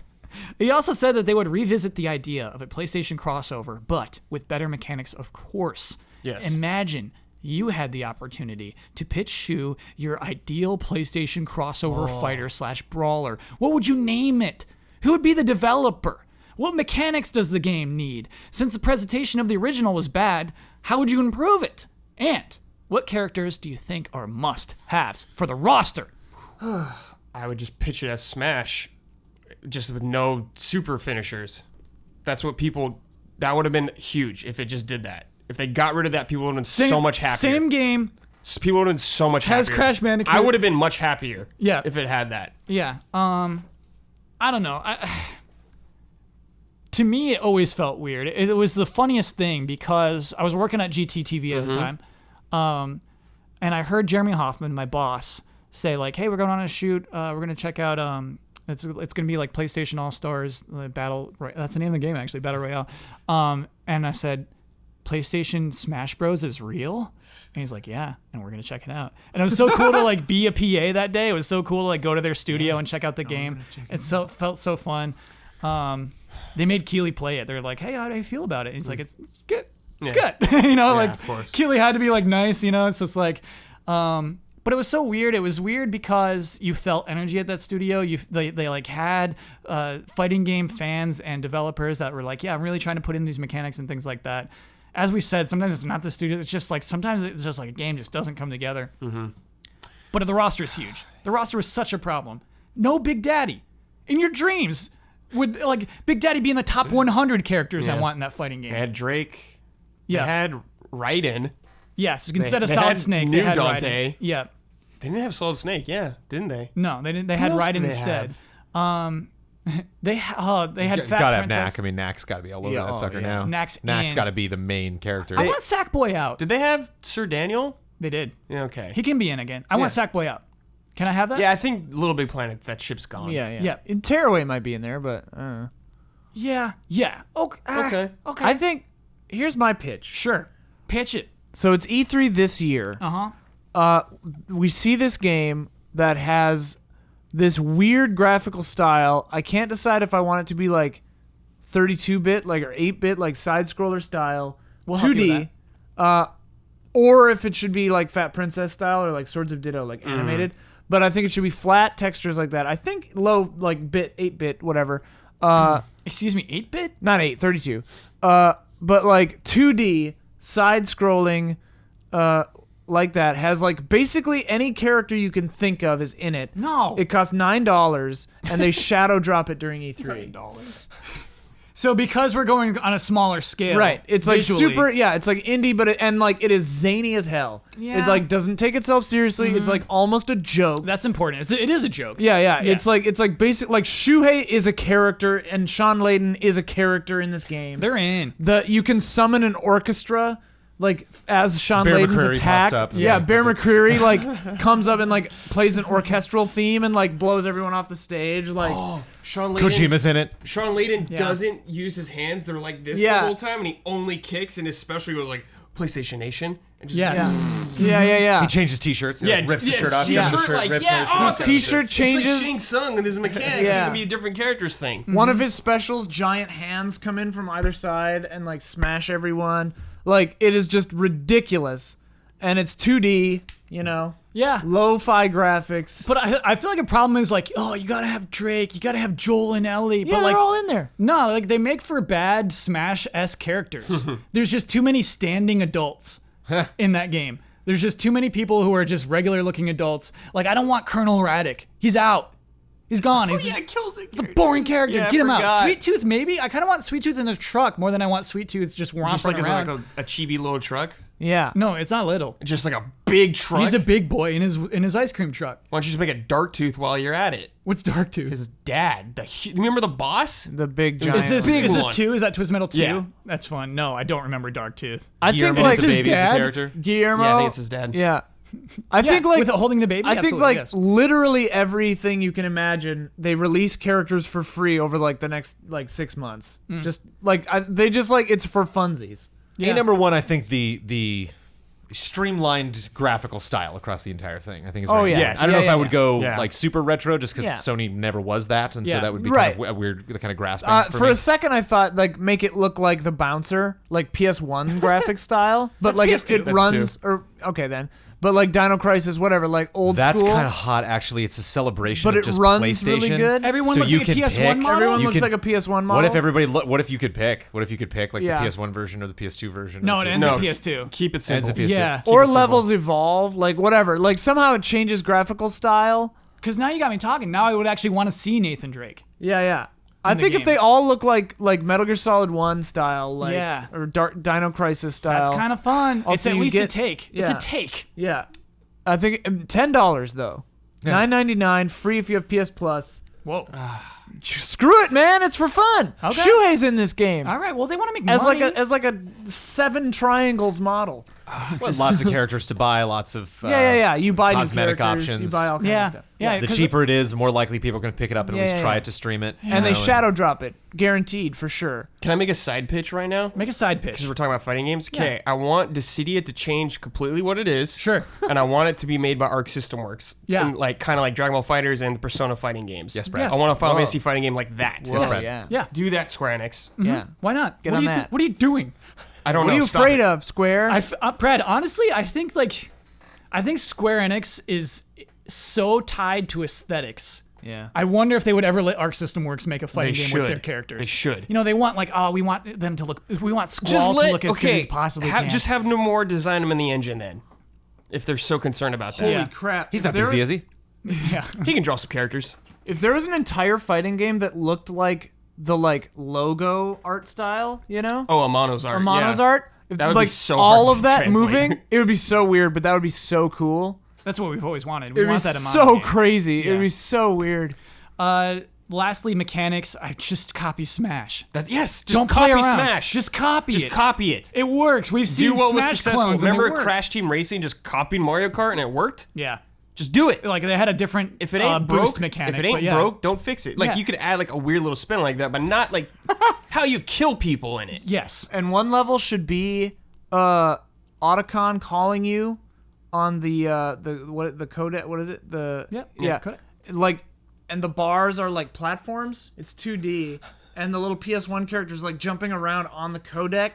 he also said that they would revisit the idea of a PlayStation crossover, but with better mechanics, of course. Yes. Imagine you had the opportunity to pitch Shu your ideal PlayStation crossover fighter / brawler. What would you name it? Who would be the developer? What mechanics does the game need? Since the presentation of the original was bad, how would you improve it? And what characters do you think are must-haves for the roster? I would just pitch it as Smash, just with no super finishers. That's what people. That would have been huge if it just did that. If they got rid of that, people would have been so much happier. Same game. People would have been so much happier. Has Crash Bandicoot. I would have been much happier. Yeah. If it had that. Yeah. I don't know. To me, it always felt weird. It was the funniest thing because I was working at GTTV at the time, and I heard Jeremy Hoffman, my boss, say like, "Hey, we're going on a shoot. We're gonna check out. It's gonna be like PlayStation All Stars Battle. That's the name of the game actually, Battle Royale." And I said, "PlayStation Smash Bros is real?" And he's like, "Yeah, and we're gonna check it out." And it was so cool to like be a PA that day. It was so cool to like go to their studio and check out the game. It felt so fun. They made Keeley play it. They're like, "Hey, how do you feel about it?" And he's like, "It's good. It's good." You know, like of course. Keeley had to be like nice. You know, it's just like, but it was so weird. It was weird because you felt energy at that studio. They like had fighting game fans and developers that were like, "Yeah, I'm really trying to put in these mechanics and things like that." As we said, sometimes it's not the studio. It's just like sometimes it's just like a game just doesn't come together. But the roster is huge. The roster is such a problem. No Big Daddy. In your dreams, would like Big Daddy be in the top 100 characters I Yeah. want in that fighting game? They had Drake. Yeah. They had Raiden. Yes, instead of they Solid had Snake, New they had Dante. Raiden. Yeah. They didn't have Solid Snake, yeah, didn't they? No, they didn't. They had else Raiden did they instead. have? They had Fat Gotta have Princess. Knack. I mean, Knack's gotta be all over Yeah, that sucker yeah. now. Knack's in. gotta be the main character. I want Sackboy out. Did they have Sir Daniel? They did. Yeah, okay. He can be in again. I want Sackboy out. Can I have that? Yeah, I think Little Big Planet, that ship's gone. Yeah. Yeah. And Tearaway might be in there, but Yeah. Yeah. Okay. Okay. Okay. I think here's my pitch. Sure. Pitch it. So it's E3 this year. Uh huh. we see this game that has this weird graphical style. I can't decide if I want it to be like 32-bit, like or 8-bit, like side scroller style, We'll help you 2D, or if it should be like Fat Princess style or like Swords of Ditto, like animated. But I think it should be flat textures like that. I think low, like 8-bit, whatever. Excuse me, 8-bit? Not 8, 32. But like 2D side scrolling, like that has like basically any character you can think of is in it. No. It costs $9, and they shadow drop it during E3. So because we're going on a smaller scale, Right. It's like visually, super, yeah, it's like indie, but it is zany as hell. Yeah. It like doesn't take itself seriously. It's like almost a joke. That's important. It is a joke. Yeah. It's like basic, like Shuhei is a character and Sean Layden is a character in this game. They're in. You can summon an orchestra like as Sean Bear Layden's McCreary attack. pops up. Yeah, Bear McCreary like comes up and like plays an orchestral theme and like blows everyone off the stage. Like Sean Layden. Kojima's in it. Sean Layden doesn't use his hands. They're like this the whole time, and he only kicks, and especially goes like PlayStation Nation. And just Yeah. He changes t-shirts. Yeah, Rips the yes, shirt off. t-shirt, Rips the shirt, like, rips yeah, the oh, shirt. it's T-shirt It's changes. like Shang Tsung, and there's mechanics. Yeah. It can be a different characters thing. One of his specials, giant hands come in from either side and like smash everyone. Like it is just ridiculous, and it's 2D. You know. Yeah. Lo-fi graphics. But I feel like a problem is like, oh, you gotta have Drake, you gotta have Joel and Ellie. Yeah, but like, they're all in there. no, like they make for bad Smash-esque characters. There's just too many standing adults in that game. There's just too many people who are just regular-looking adults. Like, I don't want Colonel Raddick. He's out. He's gone. He's kills it. It's a boring character. Yeah, I Get him out. forgot. Sweet Tooth, maybe. I kind of want Sweet Tooth in the truck more than I want Sweet Tooth just romping Just like around. as like a chibi little truck. Yeah. No, it's not little. Just like a big truck. He's a big boy in his ice cream truck. Why don't you just make a Dark Tooth while you're at it? What's Dark Tooth? His dad. Remember the boss? The big giant. Is this Big is this one. 2? Is that Twist Metal 2? Yeah. That's fun. No, I don't remember Dark Tooth. I think Guillermo like the his baby's a dad? character. Guillermo. Yeah, I think it's his dad. Yeah. I Yeah, think like with holding the baby. I think Absolutely, like yes. literally everything you can imagine, they release characters for free over like the next like 6 months. Just like they just like it's for funsies. Yeah. Number one, I think the streamlined graphical style across the entire thing. I think is Oh, very yeah. good. Yes. I don't know Yeah, if I yeah, would go yeah. like super retro just because Yeah. Sony never was that, and so Yeah. that would be Right. kind of a weird kind of grasping for For me. a second, I thought like make it look like the bouncer, like PS1 graphic style, but That's like PS2. it That's runs or okay then, but like Dino Crisis, whatever, like old That's school. kind of hot, actually. It's a celebration But of it just runs PlayStation. really good. Everyone so looks you like a can PS1 pick, model? Everyone you looks can- like a PS1 model. What if everybody? What if you could pick? What if you could pick like Yeah. the PS1 version or the PS2 version? No, or it the ends No. at PS2. Keep it Ends simple. at PS2. Yeah. Keep or it simple. levels evolve, like whatever. Like somehow it changes graphical style. Because now you got me talking. Now I would actually want to see Nathan Drake. Yeah. I the think if game. they all look like Metal Gear Solid 1 style, like Yeah. or Dino Crisis style. That's kind of fun. It's Also, at you least a get- take. It's a yeah. take. Yeah. I think $10 though. $9.99 free if you have PS Plus. Whoa. Screw it, man! It's for fun. Okay. Shuhei's in this game All right. Well, they want to make as money. like a 7 triangles model. Well, lots of characters to buy, lots of Yeah. You buy cosmetic new characters, options. You buy all kinds yeah. of stuff. Yeah. The 'cause cheaper it is, the more likely people are going to pick it up and Yeah, at least yeah, try yeah. it to stream it. And they you know, shadow drop it, guaranteed for sure. Can I make a side pitch right now? Make a side pitch. Because we're talking about fighting games. Okay, I want Dissidia to change completely what it is. Sure. And I want it to be made by Arc System Works. Yeah. And like kind of like Dragon Ball Fighters and the Persona fighting games. Yes, Brad. I want a Final Whoa. Fantasy fighting game like that. Whoa, Brad. yeah. Yeah. Do that, Square Enix. Yeah. Why not? Get what on are you that. what are you doing? I don't What know. are you Stop afraid it. of, Square? Brad, honestly, I think Square Enix is so tied to aesthetics. yeah. I wonder if they would ever let Arc System Works make a fighting They game should. with their characters. They should. You know, they want we want them to look. We want Squall Just to let look as good as we possibly can. Just have no more design them in the engine then. If they're so concerned about that. Holy Yeah. crap. He's If not there busy, was- is he? yeah. He can draw some characters. If there was an entire fighting game that looked like the logo art style, you know? Oh, Amano's art. Amano's yeah. art. If, That would be like so all hard of to that translate. moving, it would be so weird, but that would be so cool. That's what we've always wanted. It We would be want that in so game. crazy. It Yeah. would be so weird. Lastly, mechanics. I just copy Smash. Yes, just Don't copy play around. Smash. Just copy Just it. copy it. It works. We've seen Do what was Smash successful. clones. and they Remember work. Crash Team Racing just copied Mario Kart and it worked? Yeah. Just do it. Like they had a different If it ain't boost broke, mechanic. if it ain't but yeah. broke, don't fix it. Like Yeah. you could add like a weird little spin like that, but not like how you kill people in it. Yes. And one level should be Otacon calling you on the codec. What is it? Yeah, codec. Like, and the bars are like platforms. It's 2D, and the little PS1 characters like jumping around on the codec,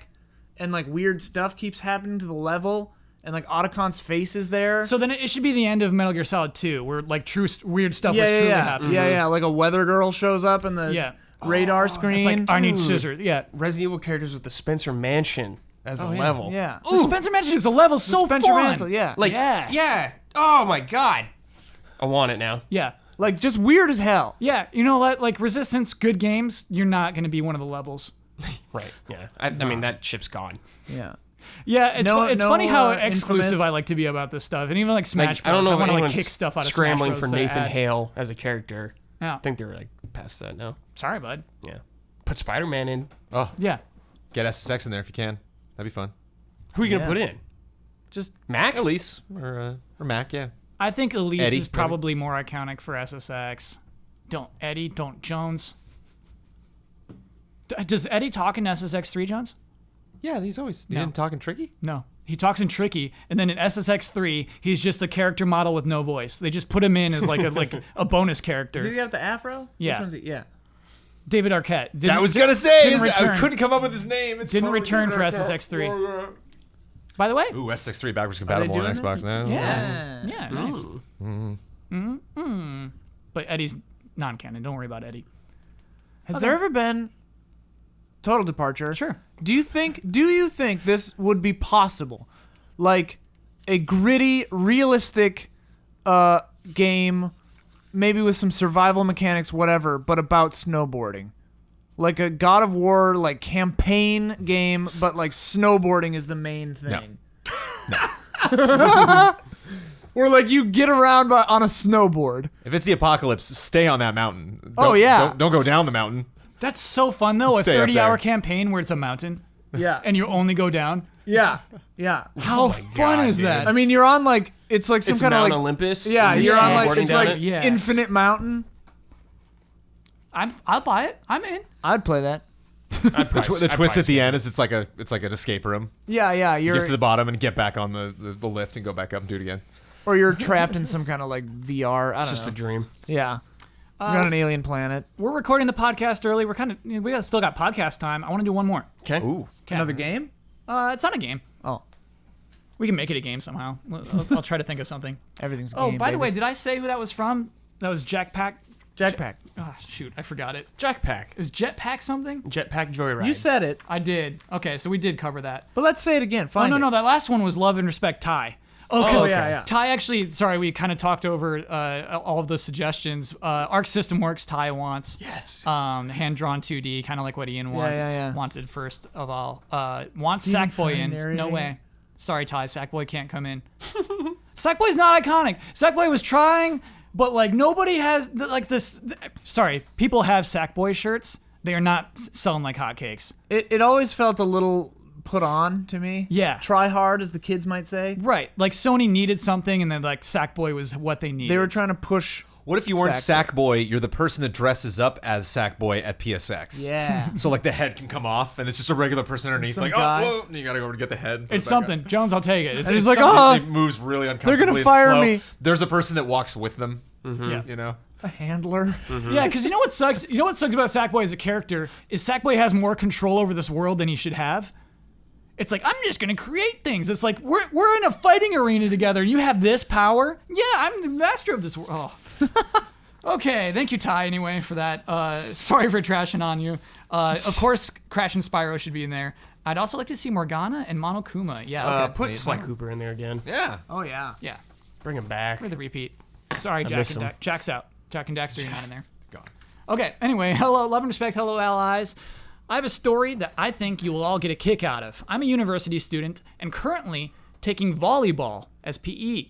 and like weird stuff keeps happening to the level. And like Otacon's face is there. So then it should be the end of Metal Gear Solid 2, where like weird stuff was truly happening. Yeah. Like a weather girl shows up in the radar screen. It's like, I need scissors. Yeah. Resident Evil characters with the Spencer Mansion as a level. Yeah. The Spencer Mansion is a level so Spencer fun. Mansion, yeah. Like, Yes. yeah. Oh my god. I want it now. Yeah. Like just weird as hell. Yeah. You know what? Like Resistance, good games, you're not going to be one of the levels. Right. Yeah. I mean, that ship's gone. Yeah. Yeah, it's funny how exclusive Infamous. I like to be about this stuff. And even like Smash I don't Bros. know I if want to like anyone's kick stuff out of scrambling Smash Bros. for to Nathan add. Hale as a character. Yeah. I think they're like past that now. Sorry, bud. Yeah. Put Spider-Man in. Oh, Yeah. get SSX in there if you can. That'd be fun. Who are you Yeah. gonna put in? Just Mac? Elise or Mac, yeah. I think Elise Eddie, is probably more iconic for SSX. Don't Eddie, don't Jones. Does Eddie talk in SSX 3, Jones? Yeah, he's always No. talking tricky. No. He talks in Tricky, and then in SSX 3, he's just a character model with no voice. They just put him in as like a bonus does character. he have the afro? Yeah. Which one's he? Yeah. David Arquette. I was gonna say didn't I return. couldn't come up with his name. It's Didn't totally return for different. SSX 3. By the way. Ooh, SSX3 backwards compatible on doing Xbox now. Yeah, nice. But Eddie's non-canon. Don't worry about Eddie. Has there ever been total departure? Sure. Do you think this would be possible? Like a gritty, realistic game, maybe with some survival mechanics, whatever, but about snowboarding. Like a God of War like campaign game, but like snowboarding is the main thing. No. Where like you get around on a snowboard. If it's the apocalypse, stay on that mountain. Oh, Don't- yeah. Don't go down the mountain. That's so fun, though. Stay up A 30-hour there. campaign where it's a mountain, Yeah. and you only go down. Yeah. How fun God, is dude. that? I mean, you're on like it's like some It's kind of Mount like Olympus. yeah, and you're on like snowboarding it's down like it. Yes. infinite mountain. I'll buy it. I'm in. I'd play that. The twist at the end is it's like an escape room. Yeah, You you're get to the bottom and get back on the lift and go back up and do it again. or you're trapped in some kind of like VR. I don't It's just know. a dream. Yeah. You're on an alien planet. We're recording the podcast early. We're kind of still got podcast time. I want to do one more. Okay. Ooh. Another game? It's not a game. Oh, We can make it a game somehow. I'll try to think of something. everything's game. Oh, by the baby. way, did I say who that was from? That was Jackpack. Jackpack. Oh, shoot, I forgot it. Jackpack. Is Jetpack something? Jetpack Joyride. You said it, I did. Okay, so we did cover that. but let's say it again. Find no, it. no, that last one was Love and Respect Ty. Oh, 'cause Oh, yeah. Ty actually, sorry, we kind of talked over all of the suggestions. Arc System Works, Ty wants. Yes. Hand-drawn 2D, kind of like what Ian wants. yeah. Wanted first of all. Wants Steven Sackboy in. Fine No narrating. way. Sorry, Ty, Sackboy can't come in. Sackboy's not iconic. Sackboy was trying, but like nobody has like this. Sorry, people have Sackboy shirts. They are not selling like hotcakes. It always felt a little put on to me. Yeah. Try hard, as the kids might say. Right, like Sony needed something, and then like Sackboy was what they needed. They were trying to push. What if you weren't Sackboy. Sackboy? You're the person that dresses up as Sackboy at PSX. Yeah. So like the head can come off, and it's just a regular person underneath. Some Like, guy. oh, whoa, and you gotta go over to get the head. and put It's it back something. Jones, I'll take it. It's, And he's it's like, something. Up. It moves really uncomfortably. gonna and fire slow. me. There's a person that walks with them. Yeah. You know. A handler. Yeah, because you know what sucks? You know what sucks about Sackboy as a character is Sackboy has more control over this world than he should have. It's like, I'm just gonna create things. It's like we're in a fighting arena together. You have this power. Yeah, I'm the master of this world. Oh. Okay, thank you, Ty. Anyway, for that. Sorry for trashing on you. Of course, Crash and Spyro should be in there. I'd also like to see Morgana and Monokuma. Yeah, okay. Put Sly Cooper in there again. Yeah. Oh yeah. Yeah, Bring him back. for the repeat. Sorry, Jack miss and him. Jack's out. Jack and Daxter, you're not in there. Gone. Okay, anyway, hello, love and respect, hello, allies. I have a story that I think you will all get a kick out of. I'm a university student and currently taking volleyball as PE.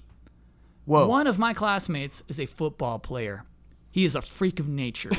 Whoa. One of my classmates is a football player. He is a freak of nature.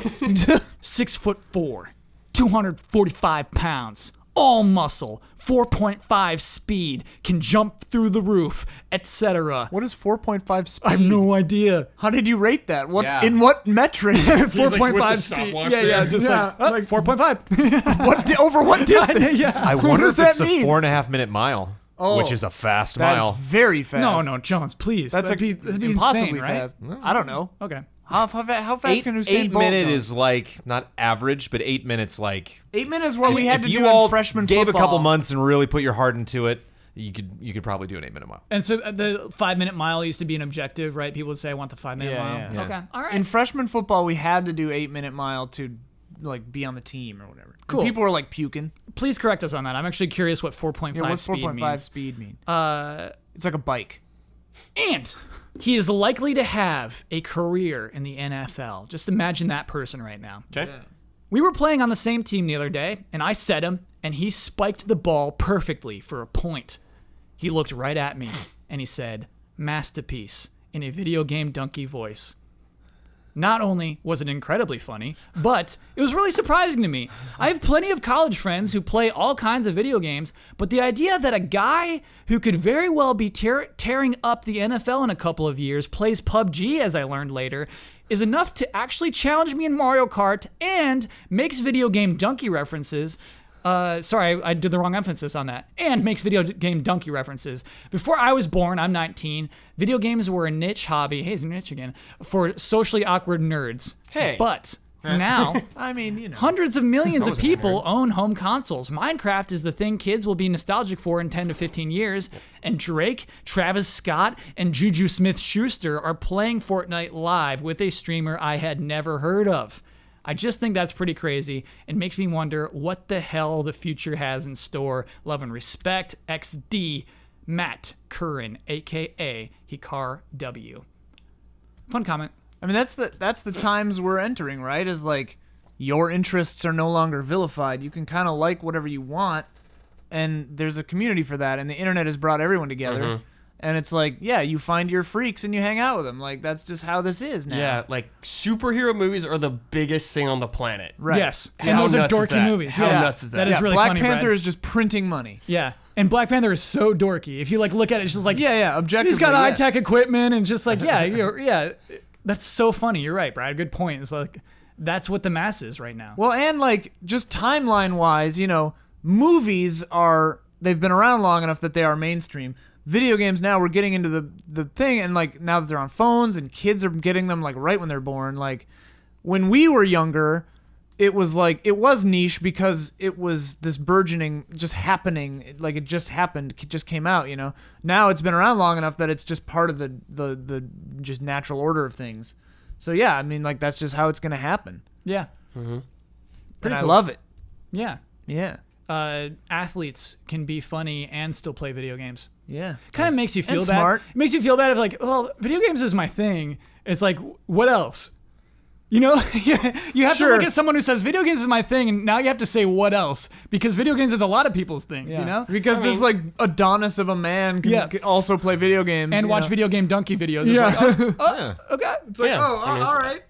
6'4", 245 pounds, all muscle, 4.5 speed, can jump through the roof, etc. What is 4.5 speed? I have no idea. How did you rate that? What Yeah. in what metric? 4.5 speed. stopwatch Yeah, there. just Yeah, like 4.5. over what distance? Yeah. I wonder does if it's that a mean? 4.5 minute mile. which is a fast That's mile. very fast. No, Jones, please. That's that'd like be impossibly insane, right? fast. I don't know. Okay. How fast can Usain 8 Bolt minute go? is like not average, but 8 minutes like 8 minutes what we had if to you do all in freshman gave football. a couple months and really put your heart into it, you could probably do an 8 minute mile. And so the 5-minute mile used to be an objective, right? People would say, I want the 5-minute Yeah, mile. yeah. Okay. All right. In freshman football, we had to do 8 minute mile to like be on the team or whatever. And Cool. people were like puking. Please correct us on that. I'm actually curious what 4.5 Yeah, what's speed 4.5 means. speed mean? Uh, It's like a bike. and he is likely to have a career in the NFL. Just imagine that person right now. Okay. We were playing on the same team the other day, and I set him, and he spiked the ball perfectly for a point. He looked right at me, and he said, "Masterpiece," in a video game donkey voice. Not only was it incredibly funny, but it was really surprising to me. I have plenty of college friends who play all kinds of video games, but the idea that a guy who could very well be tearing up the NFL in a couple of years plays PUBG, as I learned later, is enough to actually challenge me in Mario Kart and makes video game donkey references. Sorry, I did the wrong emphasis on that. And makes video game donkey references. Before I was born, I'm 19, video games were a niche hobby, hey, it's a niche again, for socially awkward nerds. Hey. But now, I mean, you know. hundreds of millions of people own home consoles. Minecraft is the thing kids will be nostalgic for in 10 to 15 years. And Drake, Travis Scott, and Juju Smith-Schuster are playing Fortnite live with a streamer I had never heard of. I just think that's pretty crazy and makes me wonder what the hell the future has in store. Love and respect, XD, Matt Curran, a.k.a. Hikar W. Fun comment. I mean, that's the times we're entering, right? Is like your interests are no longer vilified. You can kind of like whatever you want, and there's a community for that. And the internet has brought everyone together. And it's like, yeah, you find your freaks and you hang out with them. Like, that's just how this is now. Yeah, like superhero movies are the biggest thing on the planet. Right. Yes. How And those are nuts is dorky that? movies. How Yeah. nuts is that? That is Yeah, really Black funny, Panther Brad. is just printing money. Yeah. And Black Panther is so dorky. If you like look at it, it's just like, Yeah, objectively. he's got yeah. high-tech equipment and just like, yeah, that's so funny. You're right, Brad. Good point. It's like, that's what the mass is right now. Well, and like just timeline wise, you know, movies they've been around long enough that they are mainstream. Video games now, we're getting into the thing, and like now that they're on phones and kids are getting them like right when they're born. Like when we were younger, it was like it was niche because it was this burgeoning, just happening, like it just happened, it just came out. You know, now it's been around long enough that it's just part of the just natural order of things. So yeah, I mean, like that's just how it's gonna happen. Yeah. And Pretty I cool. love it. Yeah. Yeah. Athletes can be funny and still play video games. Yeah. Kind of makes you feel And bad. smart. It makes you feel bad if like, well, video games is my thing. It's like, what else? You know, you have to look at someone who says video games is my thing, and now you have to say what else, because video games is a lot of people's things. Yeah. You know, Because this like Adonis of a man can also play video games and you watch know? video game donkey videos. It's Yeah. like, okay. It's like, Yeah. I mean, all right.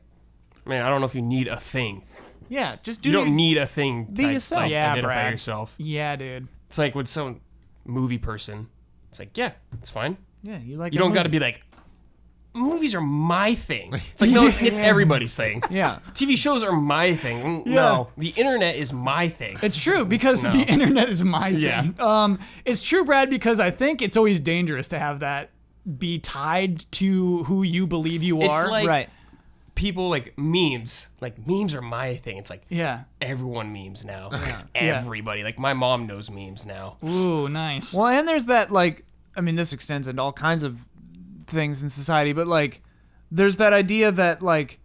Man, I don't know if you need a thing. Yeah, just do You your- don't need a thing Be to yourself. like, Yeah, identify Brad. yourself. Yeah, dude. It's like with some movie person. It's like, yeah, it's fine. Yeah, you like. You don't got to be like, movies are my thing. It's like, no, it's everybody's thing. Yeah. TV shows are my thing. Yeah. No, the internet is my thing. It's true because No. the internet is my Yeah. thing. It's true, Brad, because I think it's always dangerous to have that be tied to who you believe you It's are. like Right. people like memes. Like memes are my thing. It's like Yeah. everyone memes now. Everybody. Like my mom knows memes now. Ooh, nice. Well, and there's that like, I mean, this extends into all kinds of things in society, but like, there's that idea that like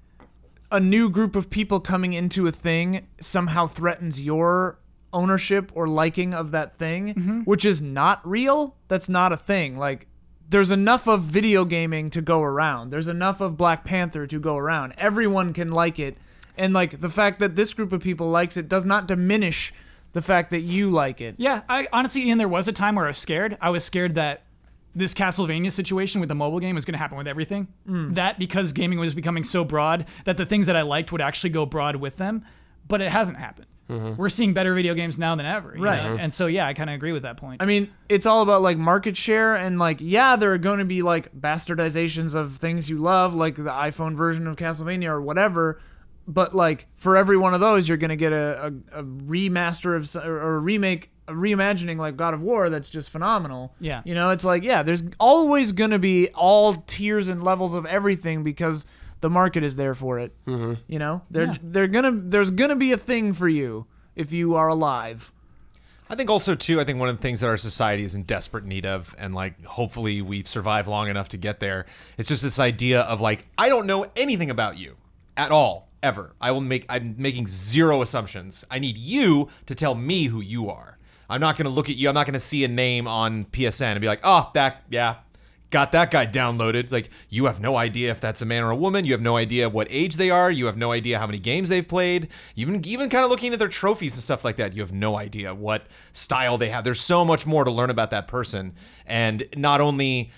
a new group of people coming into a thing somehow threatens your ownership or liking of that thing, which is not real. That's not a thing. Like, there's enough of video gaming to go around. There's enough of Black Panther to go around. Everyone can like it. And like the fact that this group of people likes it does not diminish the fact that you like it. Yeah, I honestly, Ian, there was a time where I was scared. I was scared that this Castlevania situation with the mobile game was going to happen with everything. That because gaming was becoming so broad that the things that I liked would actually go broad with them. But it hasn't happened. We're seeing better video games now than ever. You Right. know? And so, yeah, I kind of agree with that point. I mean, it's all about like market share and like, yeah, there are going to be like bastardizations of things you love, like the iPhone version of Castlevania or whatever. But like for every one of those, you're going to get a remaster of or a remake a reimagining like God of War that's just phenomenal. Yeah. You know, it's like, yeah, there's always going to be all tiers and levels of everything because the market is there for it. Mm-hmm. You know, there's going to be a thing for you if you are alive. I think also, too, I think one of the things that our society is in desperate need of, and, like, hopefully we survive long enough to get there, it's just this idea of, like, I don't know anything about you at all, ever. I'm making zero assumptions. I need you to tell me who you are. I'm not going to look at you. I'm not going to see a name on PSN and be like, oh, got that guy downloaded. Like, you have no idea if that's a man or a woman. You have no idea what age they are. You have no idea how many games they've played. Even kind of looking at their trophies and stuff like that, you have no idea what style they have. There's so much more to learn about that person. And not only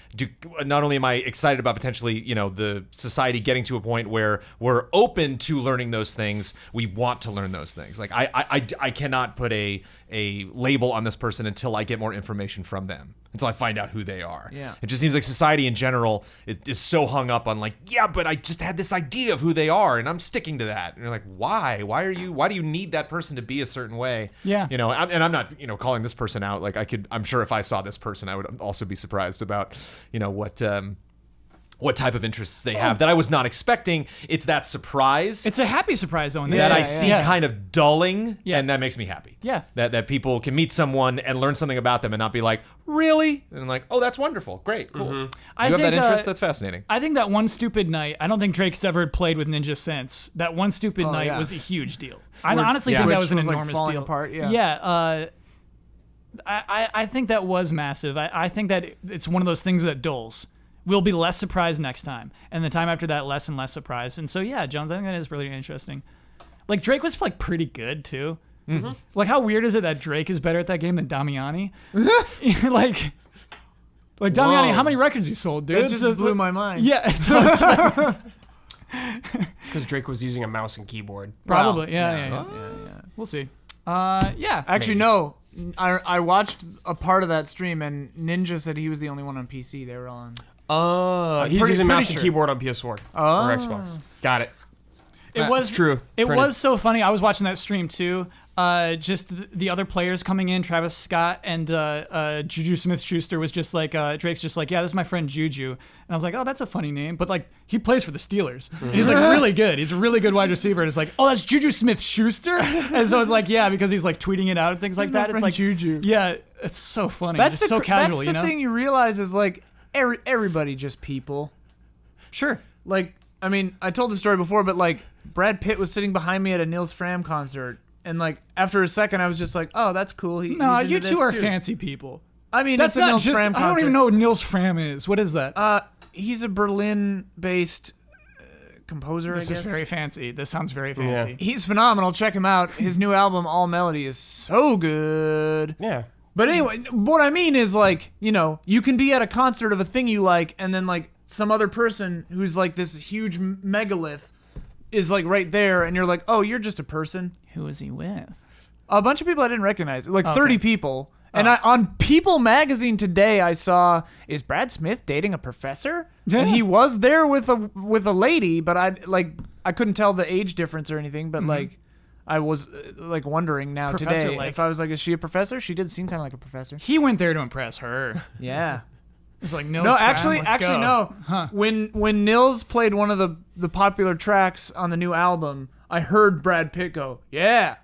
am I excited about potentially, you know, the society getting to a point where we're open to learning those things, we want to learn those things. Like, I cannot put a label on this person until I get more information from them, until I find out who they are. Yeah. It just seems like society in general is so hung up on, like, yeah, but I just had this idea of who they are and I'm sticking to that. And you're like, why? Why do you need that person to be a certain way? Yeah. You know, I'm not, you know, calling this person out. Like, I'm sure if I saw this person, I would also be surprised about, you know, what type of interests they have that I was not expecting. It's that surprise. It's a happy surprise, though. In this that I case. see kind of dulling, and that makes me happy. Yeah. That people can meet someone and learn something about them and not be like, really? And like, oh, that's wonderful. Great, cool. You have that interest? That's fascinating. I think that One Stupid Night, I don't think Drake's ever played with Ninja since. That One Stupid Night was a huge deal. I honestly think that was an enormous falling deal. Apart, I think that was massive. I think that it's one of those things that dulls. We'll be less surprised next time. And the time after that, less and less surprised. And so, yeah, Jones, I think that is really interesting. Like, Drake was, like, pretty good, too. Mm-hmm. Like, how weird is it that Drake is better at that game than Damiani? like Damiani, how many records he sold, dude? It just blew my mind. Yeah. It's because Drake was using a mouse and keyboard. Probably. Yeah. We'll see. Actually, no. I watched a part of that stream, and Ninja said he was the only one on PC they were on. He's using mouse and keyboard on PS4 or Xbox. Got it. That's true. It was so funny. I was watching that stream too. Just the other players coming in, Travis Scott and Juju Smith-Schuster was just like, Drake's just like, yeah, this is my friend Juju. And I was like, oh, that's a funny name. But like, he plays for the Steelers. And he's like really good. He's a really good wide receiver. And it's like, oh, that's Juju Smith-Schuster? And so it's like, yeah, because he's like tweeting it out and things like that. It's like, Juju. Yeah, it's so funny. That's just so casual, you know? That's the thing you realize is like, everybody just people. Sure. Like, I mean, I told the story before, but like, Brad Pitt was sitting behind me at a Nils Fram concert. And like after a second, I was just like, "Oh, that's cool." He's you two are too. Fancy people. I mean, that's it's a not Nils just. Fram concert. I don't even know what Nils Fram is. What is that? He's a Berlin-based composer. This I guess. is very fancy. This sounds very fancy. Yeah. He's phenomenal. Check him out. His new album, All Melody, is so good. Yeah. But anyway, what I mean is like, you know, you can be at a concert of a thing you like, and then like some other person who's like this huge megalith is like right there, and you're like, oh, you're just a person. Who is he with? A bunch of people I didn't recognize, like 30 people. And on People magazine today, I saw, is Brad Smith dating a professor? Yeah. And he was there with a lady, but I couldn't tell the age difference or anything. But like, I was like wondering now Professor today like. if I was like, is she a professor? She did seem kind of like a professor. He went there to impress her. Yeah. It's like No, actually, no. Huh. When Nils played one of the popular tracks on the new album, I heard Brad Pitt go, yeah.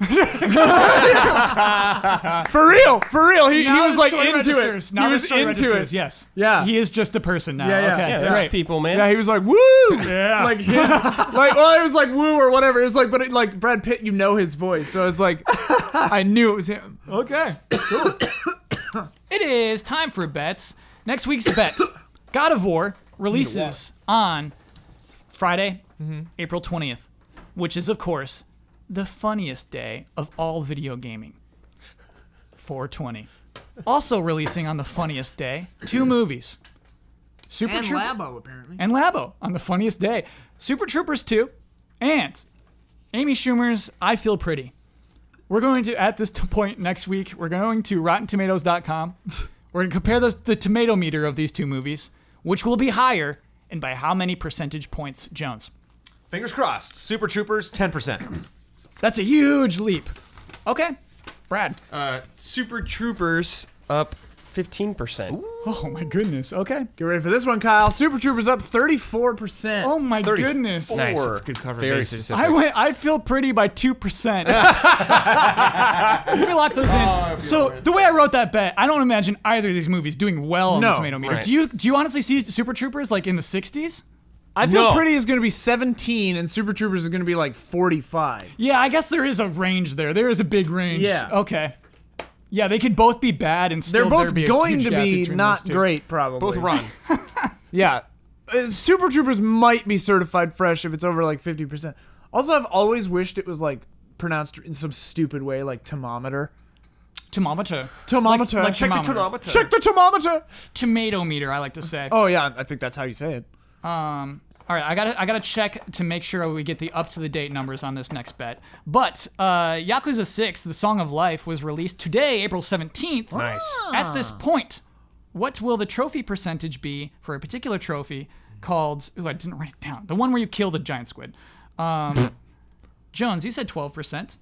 For real. He was like into it. Now he was into it. Yes. Yeah. He is just a person now. Yeah. Okay. Yeah, Great. there's people, man. Yeah, he was like, woo. Yeah. Like his, like, well, it was like woo or whatever. It was like, but like Brad Pitt, you know his voice, so it's like, I knew it was him. Okay. Cool. It is time for bets. Next week's bet: God of War releases on Friday, April 20th, which is, of course, the funniest day of all video gaming. 420. Also releasing on the funniest day, 2 movies. Super And Troop- Labo, apparently. And Labo on the funniest day. Super Troopers 2 and Amy Schumer's I Feel Pretty. We're going to, at this point next week, we're going to RottenTomatoes.com. We're going to compare the tomato meter of these 2 movies, which will be higher, and by how many percentage points, Jones? Fingers crossed. Super Troopers, 10%. That's a huge leap. Okay. Brad. Super Troopers up 15%. Oh my goodness. Okay. Get ready for this one, Kyle. Super Troopers up 34%. Oh my goodness. Nice, that's good cover Very basis. specific. I feel pretty by 2%. Let me lock those in. So the way I wrote that bet, I don't imagine either of these movies doing well on the No. tomato meter. Right. Do you honestly see Super Troopers like in the 60s? I feel No. Pretty is going to be 17, and Super Troopers is going to be like 45. Yeah, I guess there is a range there. There is a big range. Yeah. Okay. Yeah, they could both be bad and still They're both there be a going huge to gap be between not those two. great, probably. Both run. Yeah. Super Troopers might be certified fresh if it's over like 50%. Also, I've always wished it was like pronounced in some stupid way, like thermometer. Thermometer. Thermometer. Like Check the thermometer. thermometer. Check the thermometer. Tomato meter, I like to say. Oh yeah, I think that's how you say it. All right, I gotta check to make sure we get the up-to-the-date numbers on this next bet. But Yakuza 6, The Song of Life, was released today, April 17th. Nice. At this point, what will the trophy percentage be for a particular trophy called... Ooh, I didn't write it down. The one where you kill the giant squid. Jones, you said 12%.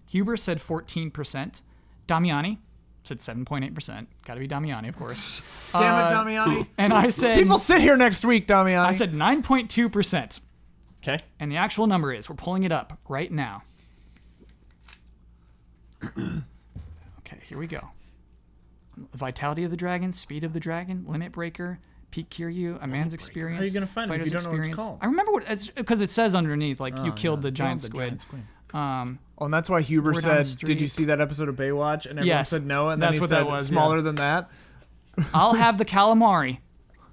Huber said 14%. Damiani said 7.8%. Gotta be Damiani, of course. Damn it, Damiani. And I said... People sit here next week, Damiani. I said 9.2%. Okay. And the actual number is, we're pulling it up right now. Okay, here we go. Vitality of the dragon, speed of the dragon, limit breaker, peak Kiryu, a man's experience. How are you gonna find it if fighter's you don't know what it's experience. called? I remember what it's because it says underneath, like you killed the giant squid. Oh, and that's why Huber Word on the said, "Did you street." see that episode of Baywatch?" And everyone Yes, said no, and that's then he what said that was, smaller yeah. than that. I'll have the calamari,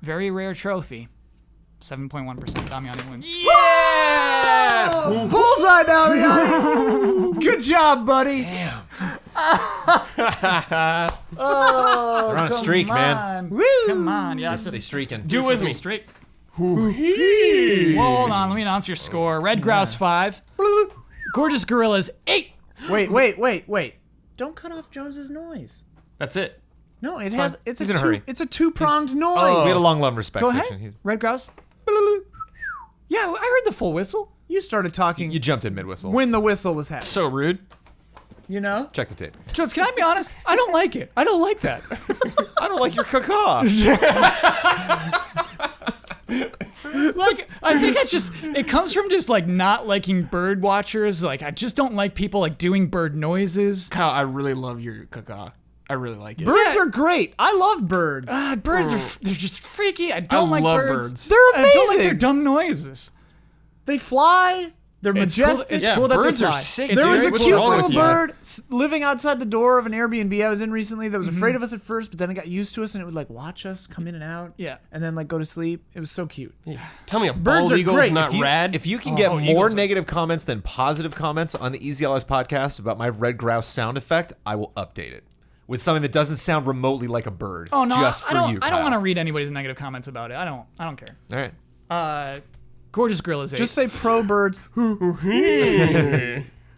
very rare trophy. 7.1%. Damiani wins. Yeah! Bullseye, Damiani. Good job, buddy. Damn. They're on a streak, man. Woo! Come on, yeah. That's They streaking. Do it with me. straight. Well, hold on, let me announce your score. Red Grouse 5. Gorgeous Gorillas 8. Wait. Don't cut off Jones's noise. That's it. No, it fine. has. It's He's a in a hurry. It's a two-pronged noise. Oh. We had a long love and respect Go section. ahead. Red Grouse. Yeah, I heard the full whistle. You started talking You jumped in mid whistle. when the whistle was happening. So rude. You know? Check the tape. Jones, can I be honest? I don't like it. I don't like that. I don't like your caca. Like, I think it's just, it comes from just like not liking bird watchers. Like, I just don't like people like doing bird noises. Kyle, I really love your caca. I really like it. Birds are great. I love birds. Birds are, they're just freaky. I don't like love birds. birds. They're I don't like amazing. their dumb noises. They fly. They're It's cool, majestic. it's Yeah, cool that birds they are fly. sick, It's There dude. was a very What's cute wrong with little you? bird living outside the door of an Airbnb I was in recently that was afraid of us at first, but then it got used to us and it would like watch us come in and out. Yeah. And then like go to sleep. It was so cute. Tell me a Birds bald are eagle's great. not rad. If you can get more eagles are- negative comments than positive comments on the Easy Allies podcast about my red grouse sound effect, I will update it with something that doesn't sound remotely like a bird. Oh no, just for I don't. you. I don't Kyle. want to read anybody's negative comments about it. I don't care. All right. Gorgeous Gorillas 8. Just say pro birds.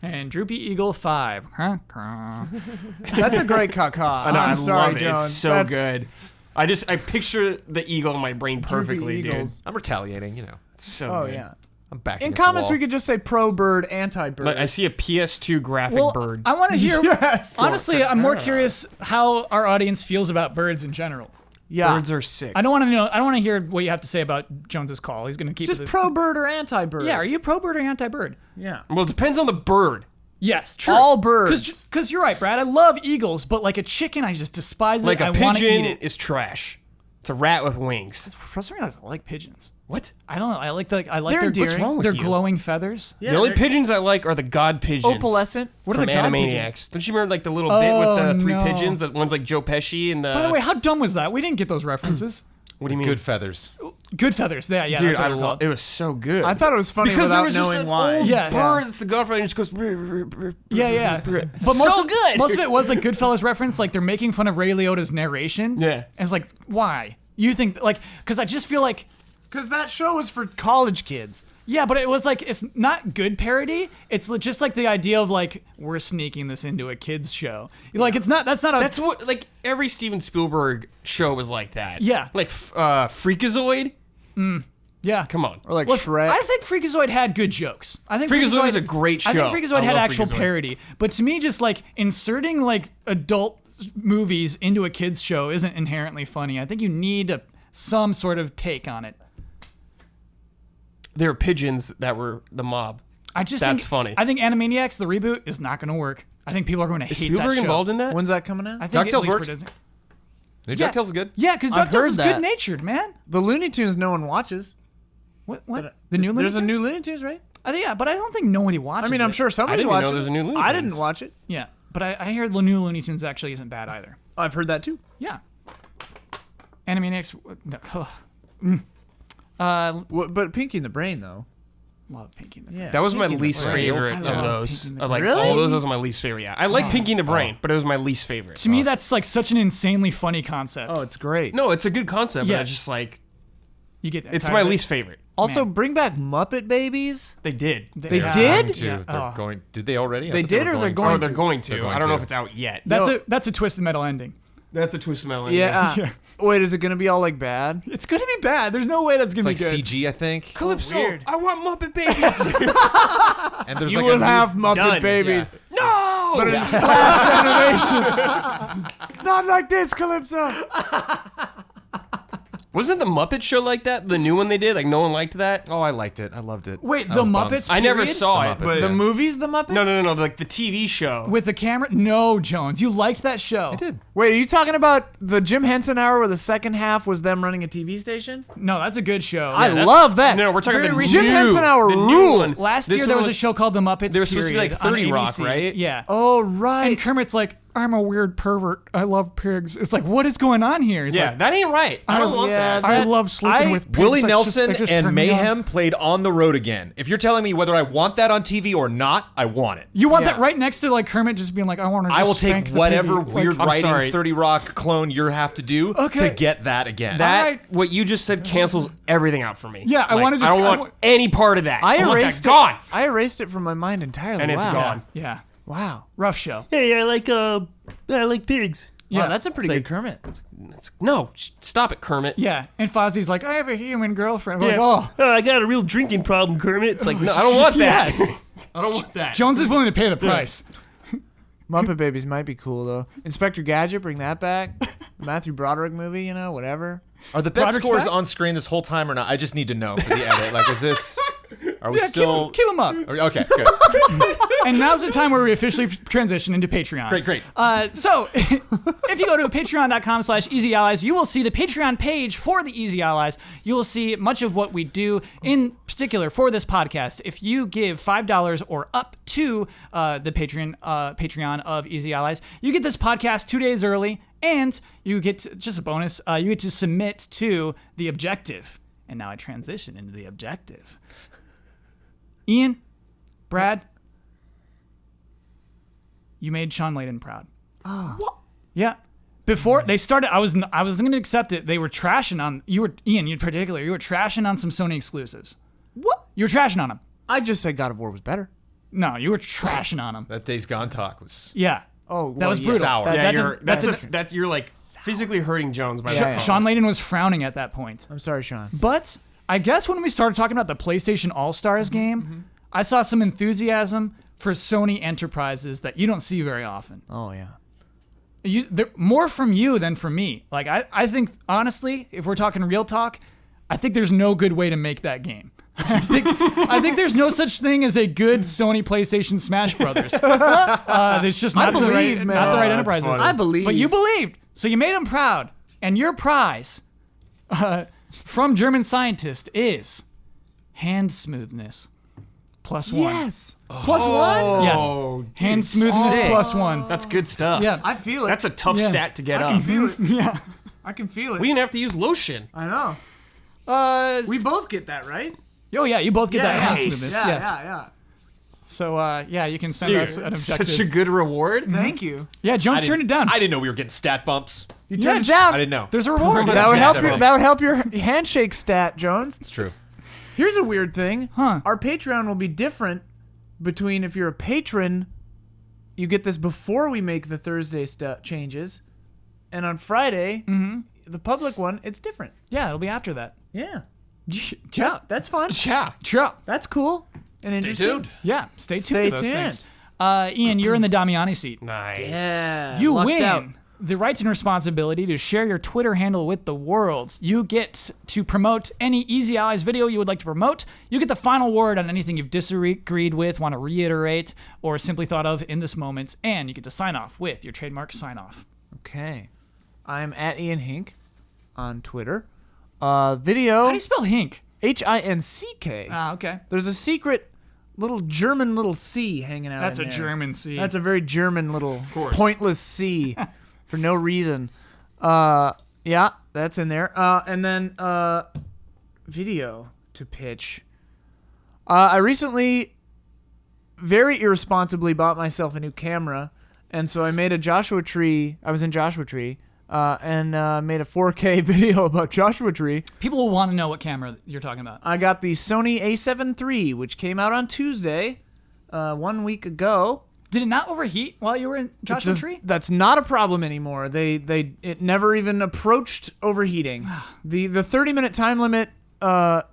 And Droopy Eagle 5. That's a great caca. I know, I I'm sorry, love it. Jones. It's so That's- good. I picture the eagle in my brain perfectly, dude. eagles. I'm retaliating. You know, It's so Oh good. yeah. I'm back. In against the comments, wall. we could just say pro bird, anti bird. Like, I see a PS2 graphic Well, bird. I want to hear. Yes. Honestly, I'm more curious how our audience feels about birds in general. yeah. Birds are sick. I don't want to know. I don't want to hear what you have to say about Jones's call. He's going to keep Just it. pro bird or anti bird. Yeah, are you pro bird or anti bird? Yeah. Well, it depends on the bird. Yes, true. All birds. Because you're right, Brad. I love eagles, but like a chicken, I just despise Like it. a I want to pigeon eat it. is trash. It's a rat with wings. For some reason, I like pigeons. What? I don't know. I like They're their endearing. What's wrong with their you? glowing feathers. Yeah, the only they're pigeons I like are the god pigeons. opalescent. What are from the god Animaniacs. pigeons? Don't you remember like the little bit with the three no. pigeons? That one's like Joe Pesci and the. By the way, how dumb was that? We didn't get those references. what do you mean? Good feathers. Good feathers. Yeah, Dude, that's what I they're love called. it. Was so good. I thought it was funny because there without was just knowing an why. old Yes. bird that's the godfather and just goes. "Brr." Yeah. But So most, good. Most of it was like Goodfellas reference. Like they're making fun of Ray Liotta's narration. Yeah. And it's like, why? You think like? Because I just feel like. Because that show was for college kids. Yeah, but it was like it's not good parody. It's just like the idea of like we're sneaking this into a kids show. Like it's not. That's not a. That's what like every Steven Spielberg show was like that. Yeah. Like Freakazoid. Yeah. Come on. Or like Well, Shrek. I think Freakazoid had good jokes. I think Freakazoid is a great I think show. Freakazoid I had love actual Freakazoid. parody. But to me, just like inserting like adult movies into a kids show isn't inherently funny. I think you need some sort of take on it. There are pigeons that were the mob. That's That's funny. I think Animaniacs, the reboot, is not going to work. I think people are going to hate Is that Spielberg show. involved in that? When's that coming out? I think DuckTales at least for worked. Disney. The Yeah. DuckTales is good. Yeah, because I've DuckTales heard is that. good-natured, man. The Looney Tunes no one watches. What? The new Looney There's a Tunes? new Looney Tunes, right? I think, yeah, but I don't think nobody watches I mean, I'm it. sure somebody's didn't even know watching. there's a new Looney I Tunes. didn't watch it. Yeah, but I hear the new Looney Tunes actually isn't bad either. I've heard that too. Yeah. Animaniacs. But Pinky and the Brain though. Love Pinky and the Brain. Yeah. That was my Pinky and the least Brain. favorite I of love those. Pinky and the Of like Brain. all those are my least favorite. Yeah, I like Pinky and the Brain, but it was my least favorite. To me, that's like such an insanely funny concept. Oh, it's great. No, it's a good concept, Yeah. but it's just like you get it's tired my of it? least favorite. Also, Man. bring back Muppet Babies. They did. They Yeah. did? Too. Yeah. They're Oh. going. Did they already? I They thought did were or they're to. going Oh, they're going to. They're going I don't know to. if it's out yet. That's a twisted metal ending. That's a twist of melon. Yeah. Wait, is it gonna be all like bad? It's gonna be bad. There's no way that's gonna It's like be good. CG, I think. Calypso, weird. I want Muppet Babies. And there's You like will a new- have Muppet Done. Babies. no! But it's Flash animation. Not like this, Calypso. Wasn't the Muppet Show like that? The new one they did? Like, no one liked that? Oh, I liked it. I loved it. Wait, I the was bummed. Muppets? I never period? saw The it, Muppets, but... yeah. The movies, the Muppets. No, like the TV show. With the camera? No, Jones. You liked that show. I did. Wait, are you talking about the Jim Henson Hour, where the second half was them running a TV station? No, that's a good show. I that's- love that. No, we're talking Very the recent- new, Jim Henson Hour the new rules. one. Last This year one there was a show called The Muppets. There was supposed to be like period, 30 on Rock, ABC. right? Yeah. Oh right. And Kermit's like, I'm a weird pervert. I love pigs. It's like, what is going on here? He's Yeah, like, that ain't right. I don't want yeah, that. I that- love sleeping I- with pigs. Willie That Nelson that just and turned me on." Mayhem played On the Road Again. If you're telling me whether I want that on TV or not, I want it. You want Yeah. that right next to like Kermit just being like, I want to. I will take whatever piggy. weird Like, I'm sorry. writing 30 Rock clone you have to do Okay. to get that again. That, Alright. what you just said cancels everything out for me. Yeah, I wanna I just- don't I want want- any part of that. I want that erased gone. I erased it from my mind entirely. And it's Wow. gone. Yeah. Wow. Rough show. Hey, I like pigs. Yeah, Yeah. that's a pretty It's good like- Kermit. No, stop it, Kermit. Yeah. And Fozzie's like, I have a human girlfriend. Like, oh. I got a real drinking problem, Kermit. It's like, no, I don't want that. Yes. I don't want that. Jones is willing to pay the price. Muppet Babies might be cool though. Inspector Gadget, bring that back. The Matthew Broderick movie, you know, whatever. Are the bet Broderick's scores back? on screen this whole time or not? I just need to know for the edit. Like, is this? Are we Yeah, still? keep him up. Okay, good. And now's the time where we officially transition into Patreon. Great. So, if you go to patreon.com/EasyAllies, you will see the Patreon page for the Easy Allies. You will see much of what we do, in particular for this podcast. If you give $5 or up to the Patreon of Easy Allies, you get this podcast 2 days early, and you get just a bonus. You get to submit to the objective. And now I transition into the objective. Ian, Brad, you made Sean Layden proud. What? Yeah. Before they started, I was going to accept it. They were trashing on you were Ian. You in particular. You were trashing on some Sony exclusives. What? You were trashing on them. I just said God of War was better. No, you were trashing on them. That Days Gone talk was. Yeah. Oh, That was yeah. brutal. Sour. That- Yeah, that you're, just- that's you're like physically hurting Jones by Yeah, that. yeah. Sean Layden was frowning at that point. I'm sorry, Sean. But I guess when we started talking about the PlayStation All-Stars game, I saw some enthusiasm for Sony Enterprises that you don't see very often. Oh yeah. More from you than from me. Like, I think, honestly, if we're talking real talk, I think there's no good way to make that game. I think there's no such thing as a good Sony PlayStation Smash Brothers. There's just not, the, right, believe, man. not the right Oh, that's enterprises. funny. I believe. But you believed. So you made him proud. And your prize from German scientist is hand smoothness. +1. Yes. +1. Yes. Oh, Hand smoothness sick. +1. That's good stuff. Yeah. I feel it. That's a tough Yeah. stat to get I up. can feel it. Yeah. I can feel it. We didn't have to use lotion. I know. We both get that, right? Oh yeah, you both get that hand Nice. smoothness. Yeah, yes. yeah. So yeah, you can send Dude, us an objective. such a good reward. Thank you. Yeah, Jones turned it down. I didn't know we were getting stat bumps. You Yeah, turned it down. I didn't know. There's a reward. That That would Yeah, help definitely. your. That would help your handshake stat, Jones. It's true. Here's a weird thing. Huh. Our Patreon will be different between if you're a patron, you get this before we make the Thursday changes, and on Friday, the public one, it's different. Yeah, it'll be after that. Yeah. Yeah, that's fun. Yeah. That's cool. And Stay interesting. tuned. Yeah, stay tuned Stay to those tuned. things. Ian, you're in the Damiani seat. Nice. Yeah. You lucked win out. the rights and responsibility to share your Twitter handle with the world. You get to promote any Easy Allies video you would like to promote. You get the final word on anything you've disagreed with, want to reiterate, or simply thought of in this moment. And you get to sign off with your trademark sign off. Okay. I'm at Ian Hink on Twitter. Video. How do you spell Hink? Hinck. Ah, okay. There's a secret little German little C hanging out. That's in a there. German C. That's a very German little course. pointless C for no reason. Yeah, that's in there. And then video to pitch. I recently very irresponsibly bought myself a new camera, and so I made a Joshua Tree. I was in Joshua Tree. And made a 4K video about Joshua Tree. People will want to know what camera you're talking about. I got the Sony A7 III, which came out on Tuesday, 1 week ago. Did it not overheat while you were in Joshua Tree? That's not a problem anymore. It never even approached overheating. The 30-minute time limit that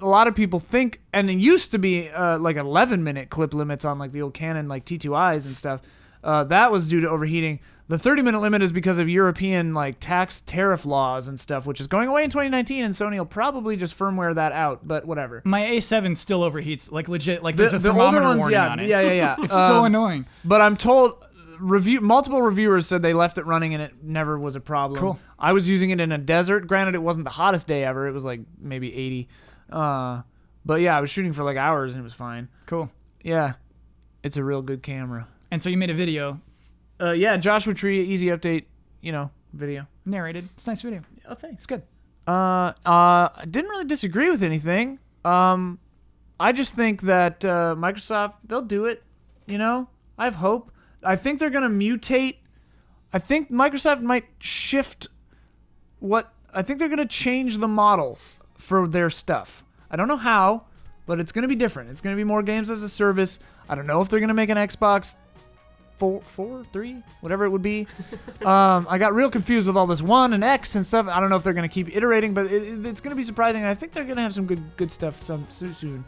a lot of people think, and it used to be like 11-minute clip limits on like the old Canon like T2Is and stuff. That was due to overheating. The 30-minute limit is because of European like tax tariff laws and stuff, which is going away in 2019, and Sony will probably just firmware that out. But whatever. My A7 still overheats, like legit. Like there's a The thermometer older ones, warning yeah, on it. yeah. It's so annoying. But I'm told multiple reviewers said they left it running and it never was a problem. Cool. I was using it in a desert. Granted, it wasn't the hottest day ever. It was like maybe 80. But yeah, I was shooting for like hours and it was fine. Cool. Yeah, it's a real good camera. And so you made a video Yeah, Joshua Tree, easy update, video. narrated. It's a nice video. Oh, thanks. It's good. I didn't really disagree with anything. I just think that Microsoft, they'll do it. I have hope. I think they're gonna mutate. I think Microsoft might shift I think they're gonna change the model for their stuff. I don't know how, but it's gonna be different. It's gonna be more games as a service. I don't know if they're gonna make an Xbox 3, whatever it would be. I got real confused with all this One and X and stuff. I don't know if they're going to keep iterating, but it's going to be surprising. And I think they're going to have some good stuff soon.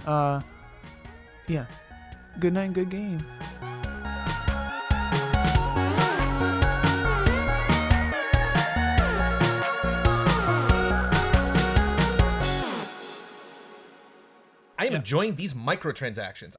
Yeah. Good night and good game. I am enjoying these microtransactions.